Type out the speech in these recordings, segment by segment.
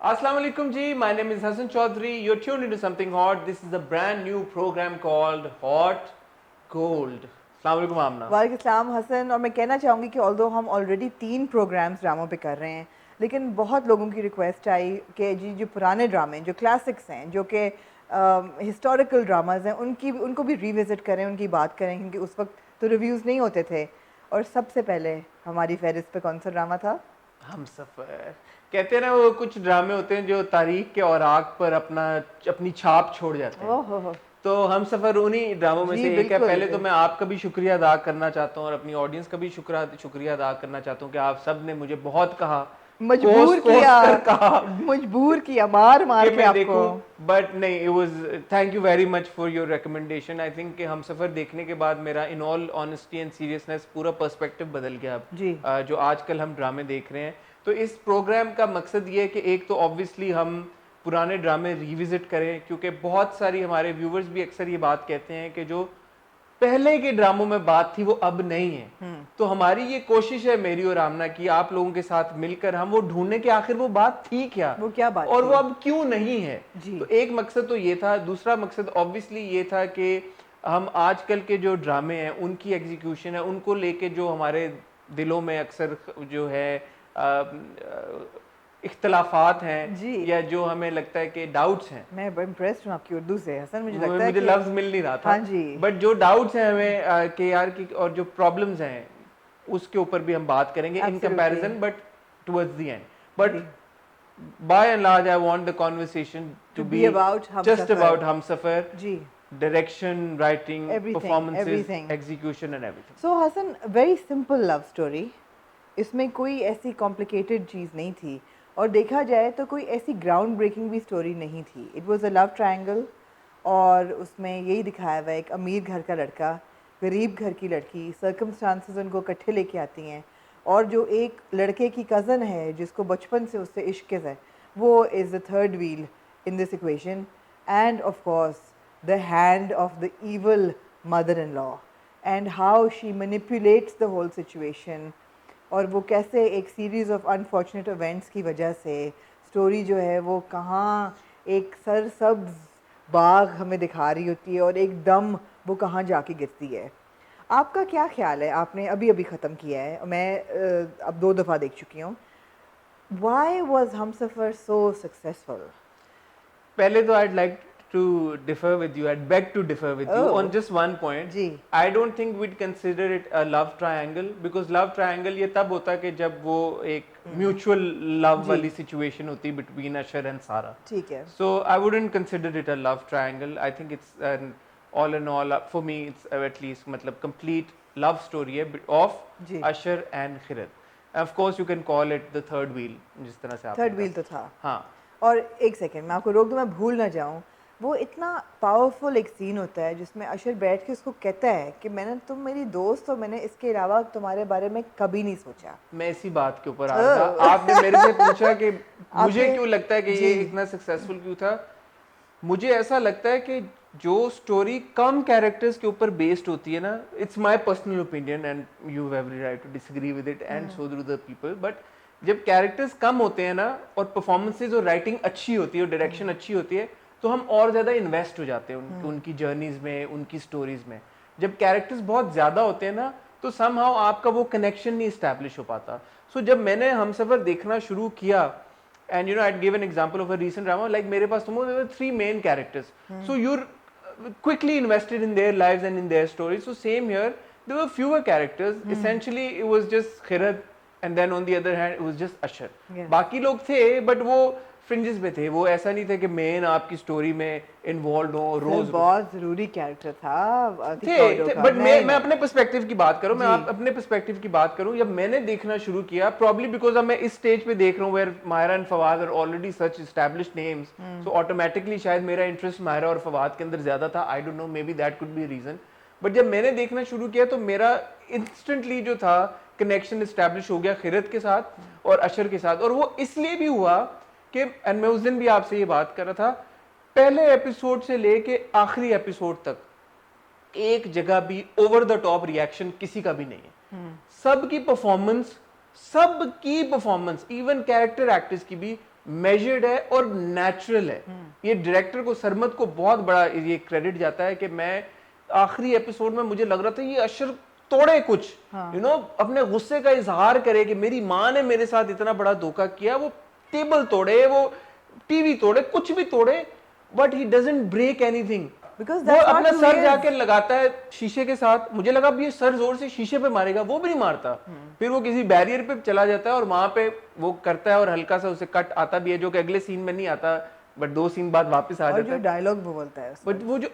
Assalamu alaikum ji, my name is Hassan Chaudhary. You're tuned into something hot. This is a brand new program called Hot Gold. Assalamu alaikum Amna. वालेकुम हसन। और मैं कहना चाहूँगी कि although हम already 3 programmes ड्रामों पे कर रहे हैं, लेकिन बहुत लोगों की रिक्वेस्ट आई कि जी जो पुराने ड्रामे जो क्लासिक्स हैं, जो कि हिस्टोरिकल ड्रामाज हैं, उनको भी रिविज़िट करें, उनकी बात करें, क्योंकि उस वक्त तो रिव्यूज़ नहीं होते थे। और सबसे पहले हमारी फहरिस्त पे कौन सा ड्रामा था? हम सफ़र कहते हैं ना, वो कुछ ड्रामे होते हैं जो तारीख के औराक पर अपनी छाप छोड़ जाते हैं। ओह तो हम सफ़र उन्हीं ड्रामों में जी से एक है। बिल्कुल। पहले तो मैं आपका भी शुक्रिया अदा करना चाहता हूँ और अपनी ऑडियंस का भी शुक्रिया अदा करना चाहता हूँ कि आप सब ने मुझे बहुत कहा, मजबूर किया मार मार के आपको। बट नहीं, it was thank you very much for your recommendation. I think कि हम सफ़र देखने के बाद मेरा in all honesty and seriousness पूरा पर्सपेक्टिव बदल गया अब जी। जो आजकल हम ड्रामे देख रहे हैं। तो इस प्रोग्राम का मकसद ये है कि एक तो ऑब्वियसली हम पुराने ड्रामे रिविजिट करें, क्योंकि बहुत सारी हमारे व्यूवर्स भी अक्सर ये बात कहते हैं कि जो पहले के ड्रामों में बात थी वो अब नहीं है। तो हमारी ये कोशिश है, मेरी और आमना की, आप लोगों के साथ मिलकर हम वो ढूंढने कि आखिर वो बात थी क्या, वो क्या बात और थी? वो अब क्यों नहीं है। तो एक मकसद तो ये था। दूसरा मकसद ऑब्वियसली ये था कि हम आजकल के जो ड्रामे हैं उनकी एग्जीक्यूशन है, उनको लेके जो हमारे दिलों में अक्सर जो है इख्तलाफात हैं या जो हमें लगता है कि डाउट्स हैं। मैं बड़ा इम्प्रेस्ड हूँ आपकी उर्दू से हसन। मुझे लफ्ज मिल नहीं रहा था। हाँ जी। बट जो डाउट्स हैं हमें कि यार की, और जो प्रॉब्लम्स हैं उसके ऊपर भी हम बात करेंगे in comparison, but towards the end. But by and large I want the conversation to be just about Humsafar ji, direction, writing, performances, execution and everything. So Hasan, very simple love story, इसमें कोई ऐसी कॉम्प्लिकेटेड चीज़ नहीं थी, और देखा जाए तो कोई ऐसी ग्राउंड ब्रेकिंग भी स्टोरी नहीं थी। It was a love triangle, और उसमें यही दिखाया हुआ है एक अमीर घर का लड़का, गरीब घर की लड़की, सर्कमस्टांसेस उनको इकट्ठे लेके आती हैं, और जो एक लड़के की कज़न है जिसको बचपन से उससे इश्क है, वो is the third wheel in this equation, and of course the hand of the evil mother in law, and how she manipulates the whole situation, और वो कैसे एक सीरीज़ ऑफ अनफॉर्चुनेट इवेंट्स की वजह से स्टोरी जो है वो कहाँ एक सरसब्ज बाग हमें दिखा रही होती है और एकदम वो कहाँ जाके गिरती है। आपका क्या ख्याल है? आपने अभी अभी ख़त्म किया है, मैं अब 2 दफ़ा देख चुकी हूँ। Why was Humsafar so successful? पहले तो I'd like to differ with you. I'd beg to differ with you on just one point. Ji. I don't think we'd consider it a love triangle, because love triangle ये तब होता है कि जब वो एक mutual love वाली situation होती है between Asher and Sara. ठीक है। So I wouldn't consider it a love triangle. I think it's an all in all, for me it's at least मतलब complete love story है of Asher and Khirat. Of course you can call it the third wheel, जिस तरह से आप third wheel तो था। हाँ। और एक सेकेंड मैं आपको रोक दूँ, मैं भूल ना जाऊँ, वो इतना पावरफुल एक सीन होता है जिसमें अशर बैठ के उसको कहता है कि तुम मेरी दोस्त हो, मैंने इसके अलावा तुम्हारे बारे में कभी नहीं सोचा। मैं इसी बात के ऊपर आ रहा था। आपने मेरे से पूछा कि मुझे क्यों लगता है कि ये इतना सक्सेसफुल क्यों था। मुझे ऐसा लगता है कि जो स्टोरी कम कैरेक्टर्स के ऊपर बेस्ड होती है ना, it's my personal opinion and you have every right to disagree with it and so do the people, but जब कैरेक्टर्स कम होते हैं ना और परफॉर्मेंसेज और राइटिंग अच्छी होती है और डायरेक्शन अच्छी होती है, तो हम और ज़्यादा इन्वेस्ट हो जाते हैं उनकी जर्नीज में, उनकी स्टोरीज में। जब कैरेक्टर्स बहुत ज़्यादा होते हैं ना, तो समहाउ आपका वो कनेक्शन नहीं इस्टेब्लिश हो पाता। सो जब मैंने हमसफर देखना शुरू किया, and you know, I'd give an example of a recent drama, like मेरे पास there were 3 main characters, so you're quickly invested in their lives and in their stories. So same here, there were fewer characters. Essentially it was just Khirat, and then on the other hand it was just Asher. बाकी लोग थे but वो fringes पे थे, वो ऐसा नहीं था कि मेन आपकी स्टोरी में इन्वॉल्व हो। रोज बहुत जरूरी कैरेक्टर था थे बट मैं अपने पर्सपेक्टिव की बात करूं, मैं अपने पर्सपेक्टिव की बात करूं, जब मैंने देखना शुरू किया, प्रॉब्ली बिकॉज अब मैं इस स्टेज पे देख रहा हूं where Mahira and Fawad are already such established names, so automatically शायद मेरा इंटरेस्ट मायरा और फवाद के अंदर ज्यादा था। I don't know, maybe that could be reason. But जब मैंने देखना शुरू किया तो मेरा इंस्टेंटली जो था कनेक्शन एस्टैब्लिश हो गया खिरत के साथ और अशर के साथ। और वो इसलिए भी हुआ कि, एंड मैं उस दिन भी आपसे ये बात कर रहा था, पहले एपिसोड से लेके आखिरी एपिसोड तक एक जगह भी ओवर द टॉप रिएक्शन किसी का भी नहीं है। सबकी परफॉर्मेंस इवन कैरेक्टर एक्टर्स की भी मेजर्ड है और नेचुरल है। ये डायरेक्टर को, सरमद को बहुत बड़ा ये क्रेडिट जाता है कि मैं आखिरी एपिसोड में मुझे लग रहा था ये अशर तोड़े कुछ, यू नो, अपने गुस्से का इजहार करे कि मेरी माँ ने मेरे साथ इतना बड़ा धोखा किया, वो टेबल तोड़े, वो टीवी तोड़े, कुछ भी तोड़े, but he doesn't break anything. वो अपना सर जाके लगाता है शीशे के साथ, मुझे लगा अब ये सर जोर से शीशे पे मारेगा, वो भी नहीं मारता। फिर वो किसी बैरियर पे चला जाता है और वहां पे वो करता है और हल्का सा उसे कट आता भी है, जो कि अगले सीन में नहीं आता, बट 2 सीन बाद वापस आ जाता है। जो डायलॉग वो बोलता है, बट वो जो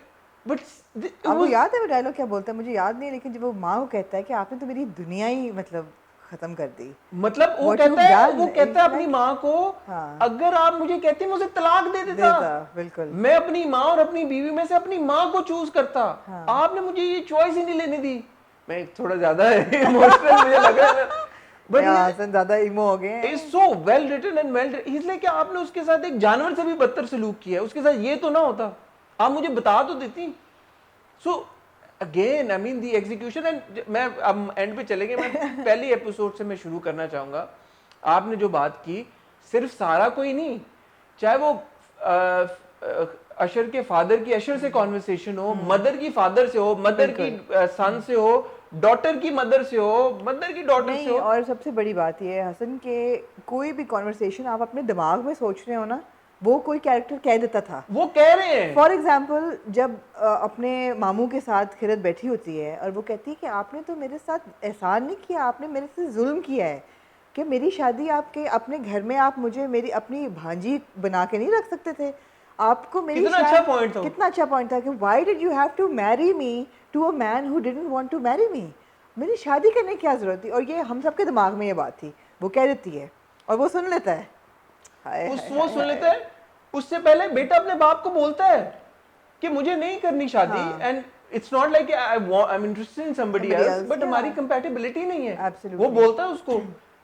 आपको याद है वो डायलॉग क्या बोलता है? मुझे याद नहीं, लेकिन जब वो माँ को कहता है कि आपने तो मेरी दुनिया ही मतलब खत्म कर दी, मतलब वो कहता है अपनी माँ को, अगर आप मुझे कहती मुझे तलाक दे देता, बिल्कुल, मैं अपनी माँ और अपनी बीवी में से अपनी माँ को चूज करता, आपने मुझे ये चॉइस ही नहीं लेने दी। मैं थोड़ा ज्यादा इमोशनल मुझे लग रहा है, बट हसन ज्यादा इमो हो गए। It's so well written and well, इसलिए कि आपने उसके साथ एक जानवर से भी बदतर सलूक किया है, उसके साथ ये तो ना होता, आप मुझे बता तो देती। So again I mean the execution, and मैं अब एंड पे चलेंगे, मैं पहली एपिसोड से मैं शुरू करना चाहूंगा। आपने जो बात की, सिर्फ सारा कोई नहीं, चाहे वो अशर के फादर की अशर से कॉन्वर्सेशन हो, मदर की फादर से हो, मदर की सन से हो, डॉटर की मदर से हो, मदर की डॉटर से हो। और सबसे बड़ी बात ये है हसन के कोई भी कॉन्वर्सेशन आप अपने दिमाग में सोच रहे हो ना, वो कोई कैरेक्टर कह देता था, वो कह रहे हैं। फॉर एग्जाम्पल जब अपने मामू के साथ खिरत बैठी होती है और वो कहती है कि आपने तो मेरे साथ एहसान नहीं किया, आपने मेरे से जुल्म किया है, कि मेरी शादी आपके अपने घर में आप मुझे मेरी अपनी भांजी बना के नहीं रख सकते थे, आपको मेरी कितना अच्छा पॉइंट था, कितना अच्छा पॉइंट था कि why did you have to marry me to a man who didn't want to marry me, मेरी शादी करने की क्या जरूरत थी। और ये हम सबके दिमाग में ये बात थी, वो कह देती है और वो सुन लेता है, वो सुन लेता है। उससे पहले बेटा अपने बाप को बोलता है कि मुझे नहीं करनी शादी, and it's not like I am interested in somebody else, but हमारी कंपैटिबिलिटी नहीं है। वो बोलता है उसको,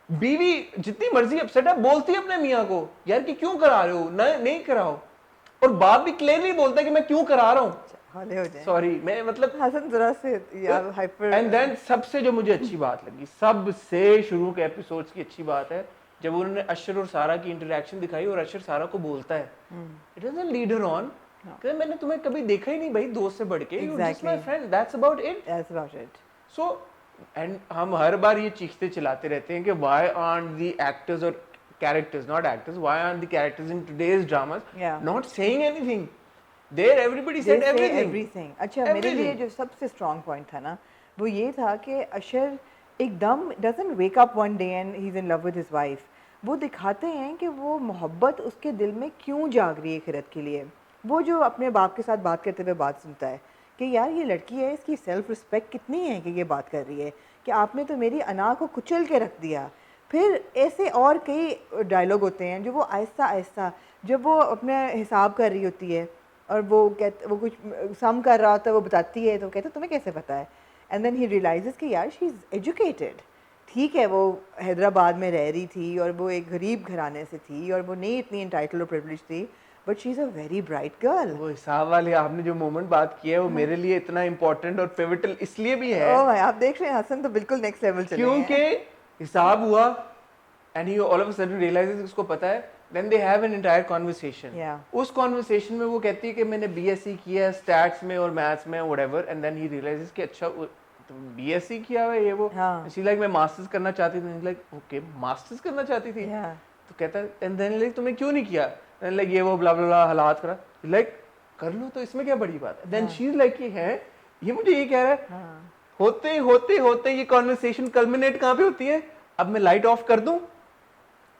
बीवी जितनी मर्जी अपसेट है बोलती है अपने मियाँ को यार कि क्यों करा रहे हो, नहीं कराओ, और बाप भी क्लियरली बोलता है कि मैं क्यों करा रहा हूँ, सॉरी मैं मतलब हसन जरा से यार हाइपर। एंड देन सबसे जो मुझे अच्छी बात लगी, सबसे शुरू के एपिसोड्स की अच्छी बात है, जब उन्होंने अशर और सारा की इंटरेक्शन दिखाई और अशर सारा को बोलता है, it is a leader on, कि मैंने तुम्हें कभी देखा ही नहीं भाई दोस्त से बढ़ के, you are just my friend, that's about it. So and हम हर बार ये चीखते चिल्लाते रहते हैं कि व्हाई आरंट द एक्टर्स और characters, not actors, why aren't the characters in today's dramas not saying anything, there everybody said everything. अच्छा मेरे लिए जो सबसे स्ट्रांग पॉइंट था ना, वो ये था कि अशर एकदम doesn't wake up one day and he is in love with his wife. वो दिखाते हैं कि वो मोहब्बत उसके दिल में क्यों जाग रही है खिरत के लिए। वो जो अपने बाप के साथ बात करते हुए बात सुनता है कि यार ये लड़की है, इसकी सेल्फ रिस्पेक्ट कितनी है कि ये बात कर रही है, कि आपने तो मेरी अना को कुचल के रख दिया। फिर ऐसे और कई डायलॉग होते हैं जो वो आहिस्ता आहिस्ता, जब वो अपने हिसाब कर रही होती है और वो कुछ सम कर रहा होता है, वो बताती है तो कहते तुम्हें कैसे पता है, एंड देन ही रियलाइजेस कि यार शी इज़ एजुकेटेड। ठीक है वो हैदराबाद में रह रही थी और वो एक गरीब घराने से थी और वो नहीं इतनी एंटाइटल्ड और प्रिविलेज थी, but she is a very bright girl. वो हिसाब वाले आपने जो मोमेंट बात किया है वो मेरे लिए इतना इंपॉर्टेंट और पिवटल इसलिए भी है, ओह आप देख रहे हैं हसन तो बिल्कुल नेक्स्ट लेवल चले हैं, क्योंकि हिसाब हुआ and he all of a sudden realizes उसको पता है, then they have an entire conversation. उस कन्वर्सेशन में वो कहती है कि मैंने बीएससी किया है स्टैट्स में और मैथ्स में whatever, and then he realizes कि अच्छा बीएससी किया हुआ है ये वो, शी लाइक मैं मास्टर्स करना चाहती थी, लाइक ओके मास्टर्स करना चाहती थी, तो कहता है एंड देन लाइक तुमने क्यों नहीं किया, एंड लाइक ये वो ब्ला ब्ला ब्ला हालात करा, लाइक कर लो तो इसमें क्या बड़ी बात है। देन शी इज लाइक कि है ये मुझे ये कह रहा है, होते होते होते ये कन्वर्सेशन कल्मिनेट कहाँ पे होती है, अब मैं लाइट ऑफ कर दूं,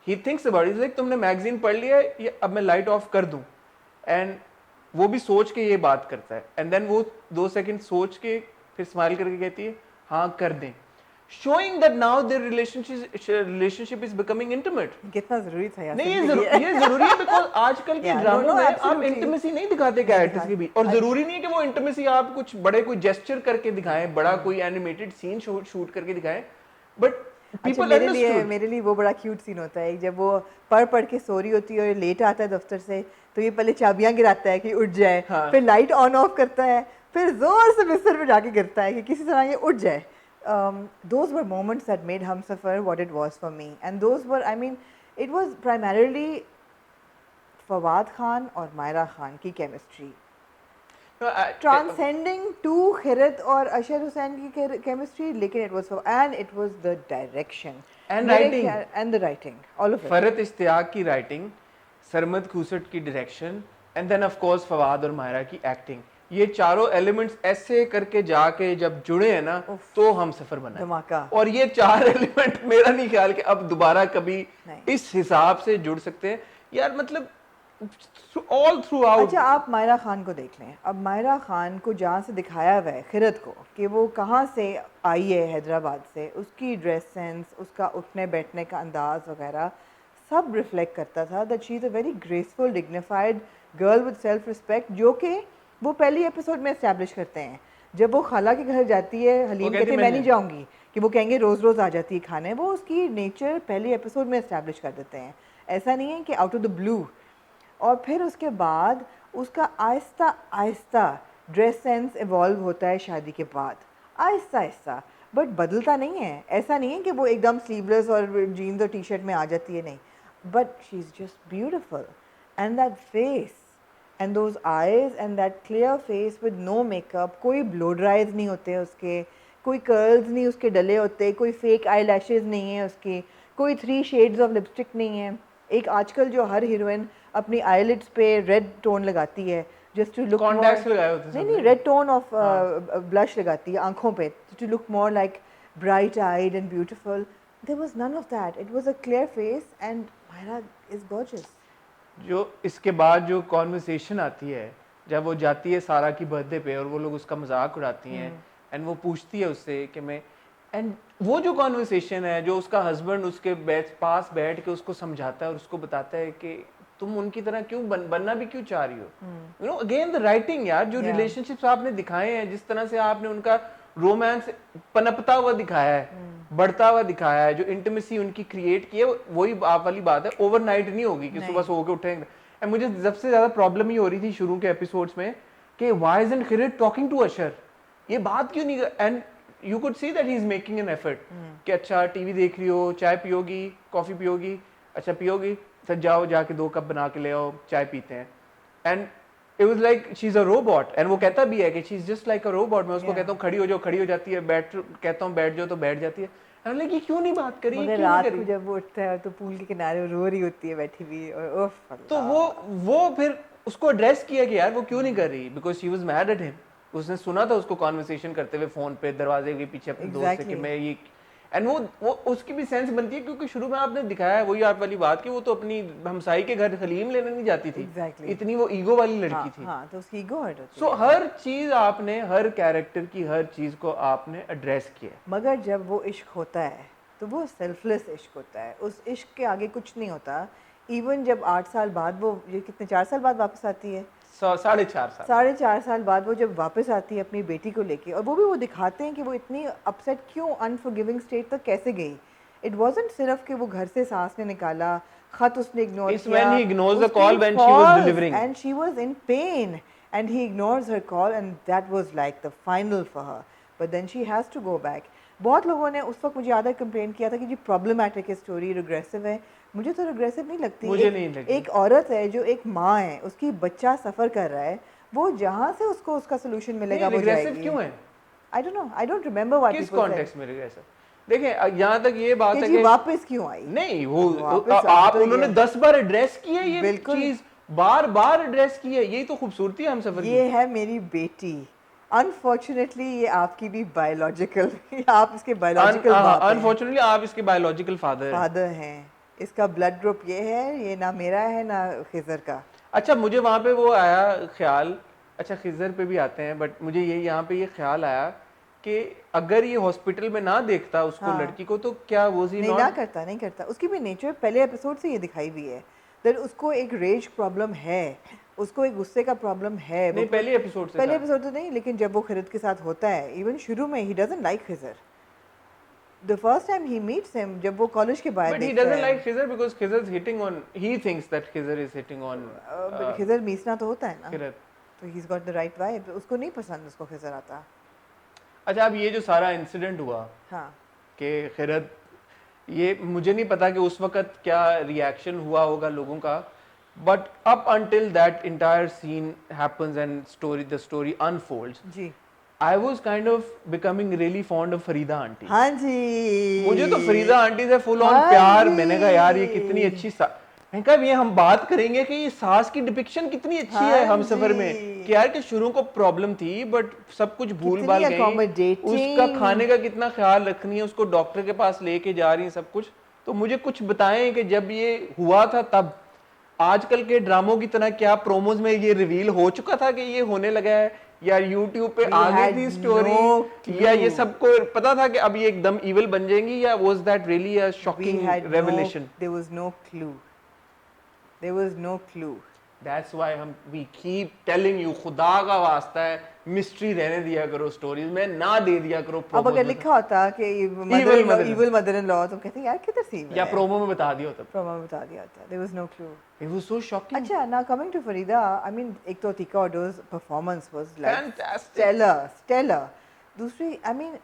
he thinks about it, like तुमने मैगजीन पढ़ लिया है, ये अब मैं लाइट ऑफ कर दूं, एंड वो भी सोच के ये बात करता है, एंड देन वो 2 सेकंड सोच के फिर स्माइल करके कहती है हाँ कर दें, showing that now their relationship is becoming intimate। कितना जरूरी था यार। नहीं ये जरूरी है बिकॉज़ आजकल के ड्रामों में आप इंटीमेसी नहीं दिखाते कैरेक्टर्स के बीच, और जरूरी नहीं है कि वो इंटीमेसी आप कुछ बड़े कोई जेस्चर करके दिखाएं, बड़ा कोई एनिमेटेड सीन शूट करके दिखाएं, बट मेरे लिए वो बड़ा क्यूट सीन होता है जब वो पढ़ के सो रही होती है और लेट आता है दफ्तर से, तो ये पहले चाबियां गिराता है कि उठ जाए, फिर लाइट ऑन ऑफ करता है, फिर जोर से बिस्तर पे जाके गिरता है कि किसी तरह ये उठ जाए। Those were moments that made Humsafar what it was for me, and those were, I mean, it was primarily Fawad Khan और मायरा खान की chemistry, No, transcending to Khirad और अशर हुसैन की केमिस्ट्री, लेकिन it was and it was the direction And writing. And the writing, all of it. Farhat Ishtiaq की writing, Sarmad Khoosat की direction, and then of course Fawad और मायरा की acting, ये चारों एलिमेंट्स ऐसे करके जाके जब जुड़े हैं ना तो हम सफर बना धमाका। और ये चार एलिमेंट मेरा नहीं ख्याल कि अब दोबारा कभी नहीं। इस हिसाब से जुड़ सकते हैं यार, मतलब ऑल थ्रू आउट। अच्छा, आप मायरा खान को देख लें। अब मायरा खान को जहाँ से दिखाया हुआ है खिरत को कि वो कहाँ से आई है हैदराबाद से, उसकी ड्रेस सेंस, उसका उठने बैठने का अंदाज वगैरह सब रिफ्लेक्ट करता था that she is a very graceful dignified girl with self respect, जो कि वो पहली एपिसोड में इस्टेब्लिश करते हैं। जब वो खाला के घर जाती है, हलीम कहते मैं नहीं जाऊँगी, कि वो कहेंगे रोज़ रोज़ आ जाती है खाने, वो उसकी नेचर पहली एपिसोड में इस्टेब्लिश कर देते हैं। ऐसा नहीं है कि आउट ऑफ द ब्लू। और फिर उसके बाद उसका Aahista Aahista dress sense evolve होता है शादी के बाद, आहिस्ता आहिस्ता, बट बदलता नहीं है। ऐसा नहीं है कि वो एकदम स्लीवलेस और जीन्स और टी शर्ट में आ जाती है, नहीं, but she is just beautiful and that face and those eyes and that clear face with no makeup, कोई ब्लो ड्राइज नहीं होते उसके, कोई कर्ल्स नहीं उसके डले होते, कोई फेक आई लैशेज़ नहीं है उसकी, कोई 3 शेड्स ऑफ लिपस्टिक नहीं है। एक आजकल जो हर हीरोइन अपनी आईलिड्स पे रेड टोन लगाती है जस्ट टू लुक, कॉन्टैक्ट्स लगाए होते हैं, नहीं रेड टोन ऑफ ब्लश लगाती है आंखों पे to look more like bright eyed and beautiful. There was none of that, it was a clear face and Maira is gorgeous. जो इसके बाद जो कॉन्वर्सेशन आती है जब वो जाती है सारा की बर्थडे पे और वो लोग उसका मजाक उड़ाती हैं एंड वो पूछती है उससे कि मैं, एंड वो जो कॉन्वर्सेशन है जो उसका हस्बैंड उसके पास बैठ के उसको समझाता है और उसको बताता है कि तुम उनकी तरह क्यों बनना भी क्यों चाह रही हो, you know again the writing यार, जो रिलेशनशिप्स आपने दिखाए हैं, जिस तरह से आपने उनका रोमांस पनपता हुआ दिखाया है, बढ़ता हुआ दिखाया है, जो इंटीमेसी उनकी क्रिएट की है, वही आप वाली बात है, ओवरनाइट नहीं होगी कि सुबह सो के उठेंगे। एंड मुझे सबसे ज्यादा प्रॉब्लम ही हो रही थी शुरू के एपिसोड्स में कि व्हाई इजंट खिरत टॉकिंग टू अशर, ये बात क्यों नहीं, and you could see that he is making an effort कि अच्छा टीवी देख रही हो, चाय पियोगी, कॉफी पियोगी, अच्छा पियोगी, सर जाओ जाके 2 कप बना के ले आओ, चाय पीते हैं। And it was like she is a robot, and वो कहता भी है कि she is just like a robot. मैं उसको कहता हूँ खड़ी हो जाओ, खड़ी हो जाती है, बैठ कहता हूँ बैठ जाओ तो बैठ जाती है। एंड लाइक ये क्यों नहीं बात करी, मगर रात को जब वो उठता है तो पूल के किनारे रो रही होती है बैठी हुई, और उफ, तो वो फिर उसको एड्रेस किया कि यार वो क्यों नहीं कर रही, because she was mad at him. उसने सुना था उसको कॉन्वर्सेशन करते हुए फोन पे दरवाजे के पीछे अपने दोस्त से कि मैं ये, एंड वो उसकी भी सेंस बनती है क्योंकि शुरू में आपने दिखाया है वही आप वाली बात कि वो तो अपनी हमसाई के घर हलीम लेने नहीं जाती थी, इतनी वो ईगो वाली लड़की थी। हाँ, तो उसकी ईगो हर्ट होती है। सो हर चीज आपने, हर कैरेक्टर की हर चीज को आपने एड्रेस किया। मगर जब वो इश्क होता है तो वो सेल्फलेस इश्क होता है, उस इश्क के आगे कुछ नहीं होता। इवन जब 8 साल बाद वो, ये कितने 4 साल बाद वापस आती है, 4.5 साल बाद वो जब वापस आती है अपनी बेटी को लेके, और वो भी वो दिखाते हैं कि वो इतनी अपसेट क्यों, अनफॉरगिविंग स्टेट तक कैसे गई। इट वाजंट सिर्फ कि वो घर से सास ने निकाला, खत उसने इग्नोर किया, and she was in pain and he ignores her call and that was like the final for her, but then she has to go back. बहुत लोगों ने उस वक्त मुझे याद है कंप्लेन किया था कि जी प्रॉब्लमैटिक है स्टोरी, रिग्रेसिव है। मुझे तो रिग्रेसिव नहीं लगती। मुझे नहीं लगती। एक औरत है जो एक माँ है, उसकी बच्चा सफ़र कर रहा है, वो जहाँ से उसको उसका सोल्यूशन मिलेगा वो जाएगी। क्यों है? I don't know, I don't remember what किस people said। कॉन्टेक्स्ट में रिग्रेसिव? देखें यहाँ तक ये बात है कि वापस क्यों आई? नहीं, वो आप उन्होंने 10 बार एड्रेस की है ये चीज, बार एड्रेस की है, यही तो खूबसूरती है हम सफर की। ये है मेरी बेटी, अनफॉर्चुनेटली ये आपकी भी बायोलॉजिकल आप इसके बायोलॉजिकल बाप हैं। अनफॉर्चुनेटली आप इसके बायोलॉजिकल फादर हैं। इसका ब्लड ग्रुप ये है, ये ना मेरा है ना खिजर का। अच्छा, मुझे वहाँ पे वो आया ख्याल, अच्छा खिजर पे भी आते हैं, बट मुझे ये यहाँ पे ये ख्याल आया कि अगर ये हॉस्पिटल में ना देखता उसको, लड़की को, तो क्या वो नहीं करता। उसकी भी नेचर पहले एपिसोड से ये दिखाई हुई है दैट उसको एक रेज प्रॉब्लम है, उसको एक गुस्से का प्रॉब्लम है। नहीं, पहले एपिसोड तो नहीं, लेकिन जब वो खिरत के साथ होता है, इवन शुरू में ही doesn't like Khizar. The first time he meets him, जब वो कॉलेज के बाहर देखता है, but he doesn't like Khizr because Khizr is hitting on, he thinks that Khizr is hitting on, but Khizr मीसना तो होता है ना, खिरत, तो he's got the right vibe, उसको नहीं पसंद उसको खिजर आता। अच्छा, अब ये जो सारा इंसिडेंट हुआ, हाँ, कि खिरत, ये मुझे नहीं पता कि उस वक्त क्या रिएक्शन हुआ होगा लोगों का, But up until that entire scene happens and the story unfolds, जी I was kind of becoming really fond of Farida aunty. हाँ जी मुझे तो फरीदा आंटी से फुल ऑन हाँ प्यार, जी। मैंने कहा यार ये कितनी अच्छी मैंने कहा ये हम बात करेंगे कि ये सास की डिपिक्शन कितनी अच्छी है हाँ हम सफर में, जी। कि यार कि शुरू को प्रॉब्लम थी बट सब कुछ भूल कितनी भाल गई, accommodating। उसका खाने का कितना ख्याल रखनी है, उसको डॉक्टर के पास लेके जा रही है सब कुछ। तो मुझे कुछ बताएं कि जब ये हुआ था तब आजकल के ड्रामों की तरह क्या प्रोमोज में ये रिवील हो चुका था कि ये होने लगा है, या यूट्यूब पे We आ गई had थी no स्टोरी, या ये clue। सबको पता था कि अब ये एकदम इविल बन जाएंगी, या was that really a We shocking had revelation? there was no clue, there was no clue। That's why हम वी कीप टेलिंग यू, खुदा का वास्ता है मिस्ट्री रहने दिया करो स्टोरीज में, ना दे दिया करो अब प्रोमोज अगर में। लिखा होता कि इविल मदर इन लॉ तो कहते यार किधर से या प्रोमो में बता दिया होता। प्रोमो में बता दिया होता। There was no clue. It was so shocking. अच्छा ना coming to Farida, I mean एक तो Atiqa Odho's performance was like Fantastic. Stellar. दूसरी I mean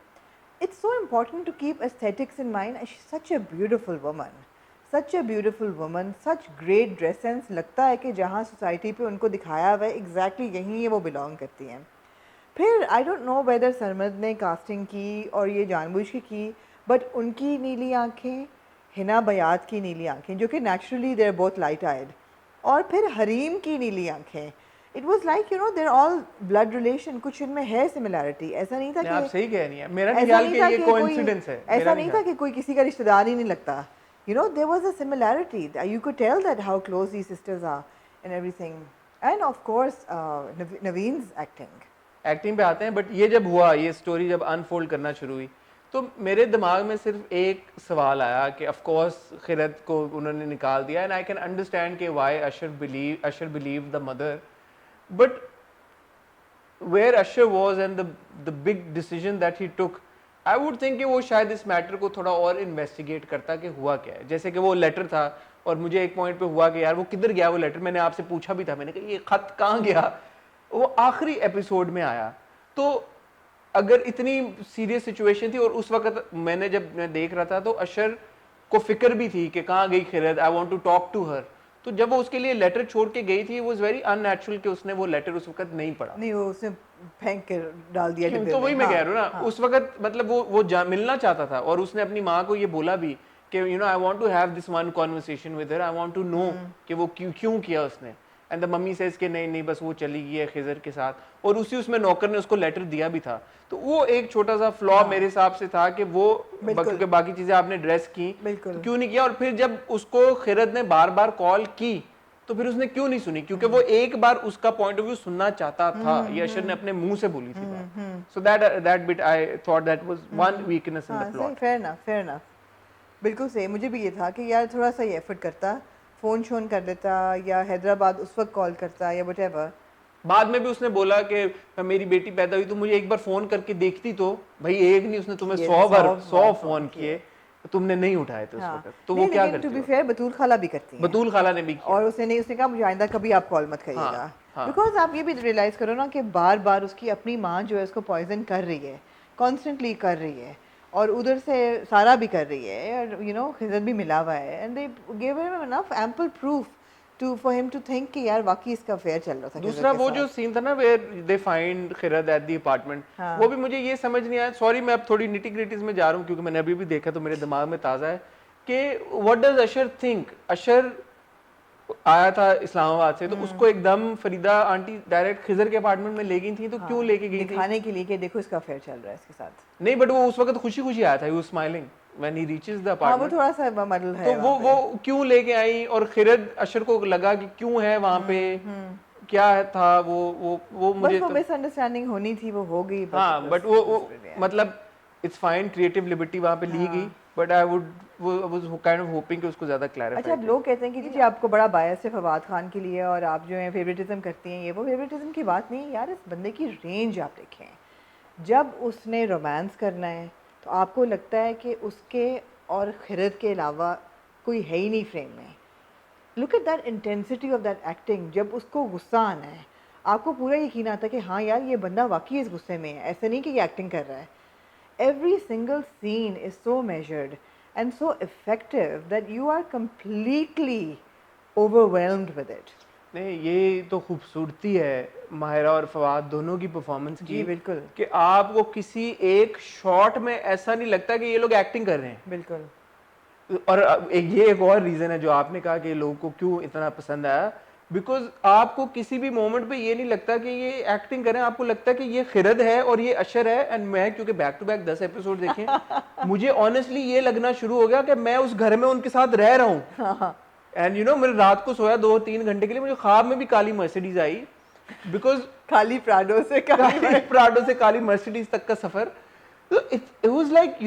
it's so important to keep aesthetics in mind and she's such a beautiful woman, such a beautiful woman, such great dress sense। लगता है कि जहाँ society पे उनको दिखाया हुआ है एग्जैक्टली यहीं ये वो बिलोंग करती हैं। फिर आई डोंट नो वेदर सरमद ने कास्टिंग की और ये जानबूझ के की, बट उनकी नीली आंखें, हिना बयात की नीली आंखें जो कि naturally they are both light eyed, और फिर हरीम की नीली आंखें, it was like you know they're all blood relation, कुछ इनमें है सिमिलैरिटी। ऐसा नहीं था नहीं, आप कि सही कह रही हैं, मेरा ऐसा ख्याल नहीं कि था ये कि कोइंसिडेंस है, ऐसा नहीं था कि कोई किसी का रिश्तेदार ही नहीं लगता। You know, there was a similarity. You could tell that how close these sisters are and everything. And of course, Naveen's acting. Acting पे आते हैं, बट ये जब हुआ, ये स्टोरी जब अनफोल्ड करना शुरू हुई, तो मेरे दिमाग में सिर्फ एक सवाल आया कि ऑफ कोर्स खिरत को उन्होंने निकाल दिया, एंड आई कैन अंडरस्टैंड कि why Ashar believe the mother, but where Ashar was and the big decision that he took, I would think कि वो शायद इस मैटर को थोड़ा और इन्वेस्टिगेट करता कि हुआ क्या है। जैसे कि वो लेटर था, और मुझे एक पॉइंट पे हुआ कि यार वो किधर गया वो लेटर, मैंने आपसे पूछा भी था, मैंने कहा ये खत कहाँ गया, वो आखिरी एपिसोड में आया। तो अगर इतनी सीरियस सिचुएशन थी, और उस वक्त जब मैं देख रहा था तो अशर को फिक्र भी थी कि कहाँ गई Khirad, I want to talk to her. तो जब वो उसके लिए लेटर छोड़ के गई थी, वो वाज वेरी अननेचुरल कि उसने वो लेटर उस वक्त नहीं पढ़ा। नहीं वो उसने फेंक के डाल दिया डिब्बे तो वही में। मैं कह रहा हूँ ना, हाँ। उस वक्त मतलब वो मिलना चाहता था, और उसने अपनी माँ को ये बोला भी कि you know I want to have this one conversation with her, I want to know कि वो क्यों किया उसने। एंड द मम्मी सेज कि नहीं बस वो चली गई है खिजर के साथ, और उसी उसमें नौकर ने उसको लेटर दिया भी था। तो वो एक छोटा सा फ्लॉ मेरे हिसाब से था कि वो क्योंकि बाकी चीजें आपने ड्रेस की तो क्यों नहीं किया, और फिर जब उसको खिरत ने बार बार कॉल की तो फिर उसने क्यों नहीं सुनी, क्योंकि वो एक बार उसका पॉइंट ऑफ व्यू सुनना चाहता था, ये अशर ने अपने मुंह से बोली थी बात। So that bit I thought that was one weakness in the plot. Fair enough, बिल्कुल सही। मुझे भी ये था कि यार थोड़ा सा ये एफर्ट करता, फ़ोन शोन कर देता, या हैदराबाद उस वक्त कॉल करता, या व्हाटएवर। बाद में भी उसने बोला कि मेरी बेटी पैदा हुई तो मुझे एक बार फोन करके देखती, तो भाई एक नहीं उसने तुम्हें 100 फोन किए, तुमने नहीं उठाए थे उस वक्त, तो वो क्या करती? टू बी फेयर बतूल खाला भी करती हैं, बतूल खाला ने भी किया, और उसने कहा मुझे आइंदा कभी आप कॉल मत करिएगा। बिकॉज आप ये भी रियलाइज करो ना कि बार बार उसकी अपनी माँ जो है उसको पॉइजन कर रही है, कॉन्स्टेंटली कर रही है, और उधर से सारा भी कर रही है, और यू नो खिजर भी मिला हुआ है, and they give him enough ample proof to for him to think कि यार वाकई इसका अफेयर चल रहा था। दूसरा वो जो सीन था ना where they find Khirad at the apartment, वो भी मुझे ये समझ नहीं आया। सॉरी मैं अब थोड़ी निटी ग्रिटीज में जा रहा हूँ क्योंकि मैंने अभी भी देखा तो मेरे दिमाग में ताज़ा है कि व्हाट डज अशर थिंक। अशर आया था इस्लामाबाद से, तो उसको एकदम फरीदा आंटी डायरेक्ट खिजर के अपार्टमेंट में ले गई थी, तो क्यों लेके गई थी? दिखाने के लिए कि देखो इसका अफेयर चल रहा है इसके साथ। नहीं बट वो उस वक्त खुशी खुशी आया था, he was smiling when he reaches the apartment. वो थोड़ा सा मॉडल है, तो वो क्यों लेके आई, और खिरत अशर को लगा कि क्यों है वहां पे, क्या था वो मुझे तो मिसअंडरस्टैंडिंग होनी थी, वो हो गई। हाँ बट वो मतलब इट्स फाइन, क्रिएटिव लिबर्टी वहां पे ली गई, but I was kind of hopping कि उसको ज्यादा क्लैरिफाई। अच्छा, अब लोग कहते हैं कि जी आपको बड़ा बायस है फवाद खान के लिए, और आप जो है फेवरेटिज्म करती हैं, ये वो फेवरेटिज्म की बात नहीं यार, इस बंदे की रेंज आप देखें। जब उसने रोमांस करना है तो आपको लगता है कि उसके और खिरत के अलावा कोई है ही नहीं फ्रेम में। Look at that intensity of that acting. जब उसको गुस्सा आना है आपको पूरा यकीन आता है कि हाँ यार ये बंदा वाकई इस गुस्से में है, ऐसा नहीं कि ये एक्टिंग कर रहा है। Every single scene is so measured and so effective that you are completely overwhelmed with it. नहीं, ये तो खूबसूरती है माहिरा और फवाद दोनों की परफॉर्मेंस की जी बिल्कुल कि आपको किसी एक शॉट में ऐसा नहीं लगता कि ये लोग एक्टिंग कर रहे हैं। बिल्कुल। और एक और रीजन है जो आपने कहा कि लोगों को क्यों इतना पसंद आया, बिकॉज आपको किसी भी मोमेंट पे ये नहीं लगता कि ये एक्टिंग करें, आपको लगता है कि ये खिरद है और ये अशर है। एंड मैं क्योंकि बैक टू बैक 10 एपिसोड देखे मुझे ऑनेस्टली ये लगना शुरू हो गया कि मैं उस घर में उनके साथ रह रहा हूँ। एंड मैं रात को सोया 2-3 घंटे के लिए, मुझे ख्वाब में भी काली मर्सिडीज आई, बिकॉज काली प्राडो से प्राडो से काली मर्सिडीज तक का सफर। So it was like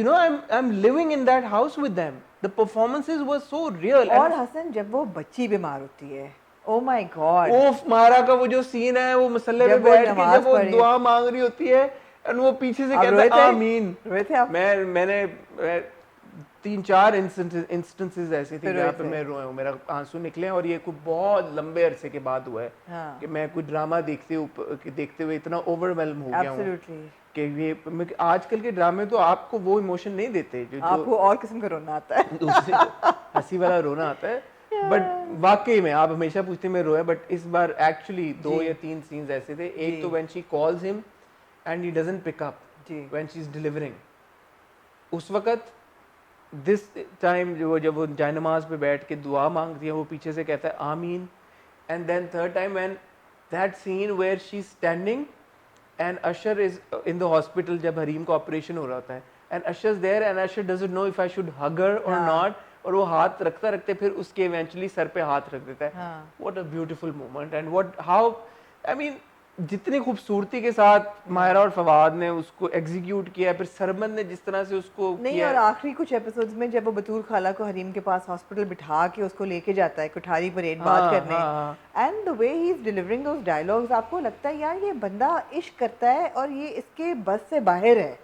I'm living in that house with them. The performances were so real. और हसन जब वो बच्ची बीमार होती है, ओ माय गॉड, ओफ मारा का वो जो सीन है, वो मसल्ले पे बैठ के जब वो दुआ मांग रही होती है एंड वो पीछे से कहता है आमीन। रोए थे आप? मैंने 3-4 इंस्टेंसेस ऐसे थे जहाँ पे मैं रोया हूँ, मेरा आंसू निकले। और ये कुछ बहुत लंबे अरसे के बाद हुआ है कि मैं कोई ड्रामा देखते हुए इतना ओवरवेल्म हो गया हूँ कि ये आजकल के ड्रामे तो आपको वो इमोशन नहीं देते जो आपको और किस्म का रोना आता है, दूसरे हंसी वाला रोना आता है। बट वाकई में आप हमेशा पूछते मैं रोया, बट इस बार एक्चुअली 2 या 3 सीन्स ऐसे थे। एक तो when she calls him and he doesn't pick up when she is delivering, उस वक्त दिस टाइम जब वो जायनमाज पे बैठ के दुआ मांगती है, वो पीछे से कहता है आमीन। And then third time when that scene where she is standing and Usher is in the hospital जब हरीम का ऑपरेशन हो रहा होता है, and Usher's there and Usher doesn't know if I should hug her or not, और वो हाथ रखता रखते फिर उसके eventually सर पे हाथ रख देता है। What a beautiful moment and how I mean जितनी खूबसूरती के साथ माहिरा और फवाद ने उसको एग्जीक्यूट किया, फिर सरमन ने जिस तरह से उसको नहीं किया। और आखिरी कुछ एपिसोड्स में जब वो बतूल खाला को हरीम के पास हॉस्पिटल बिठा के उसको लेके जाता है कुठारी परेड बात करने, and the way he is delivering those dialogues, आपको लगता है यार ये बंदा इश्क करता है और ये इसके बस से बाहर है।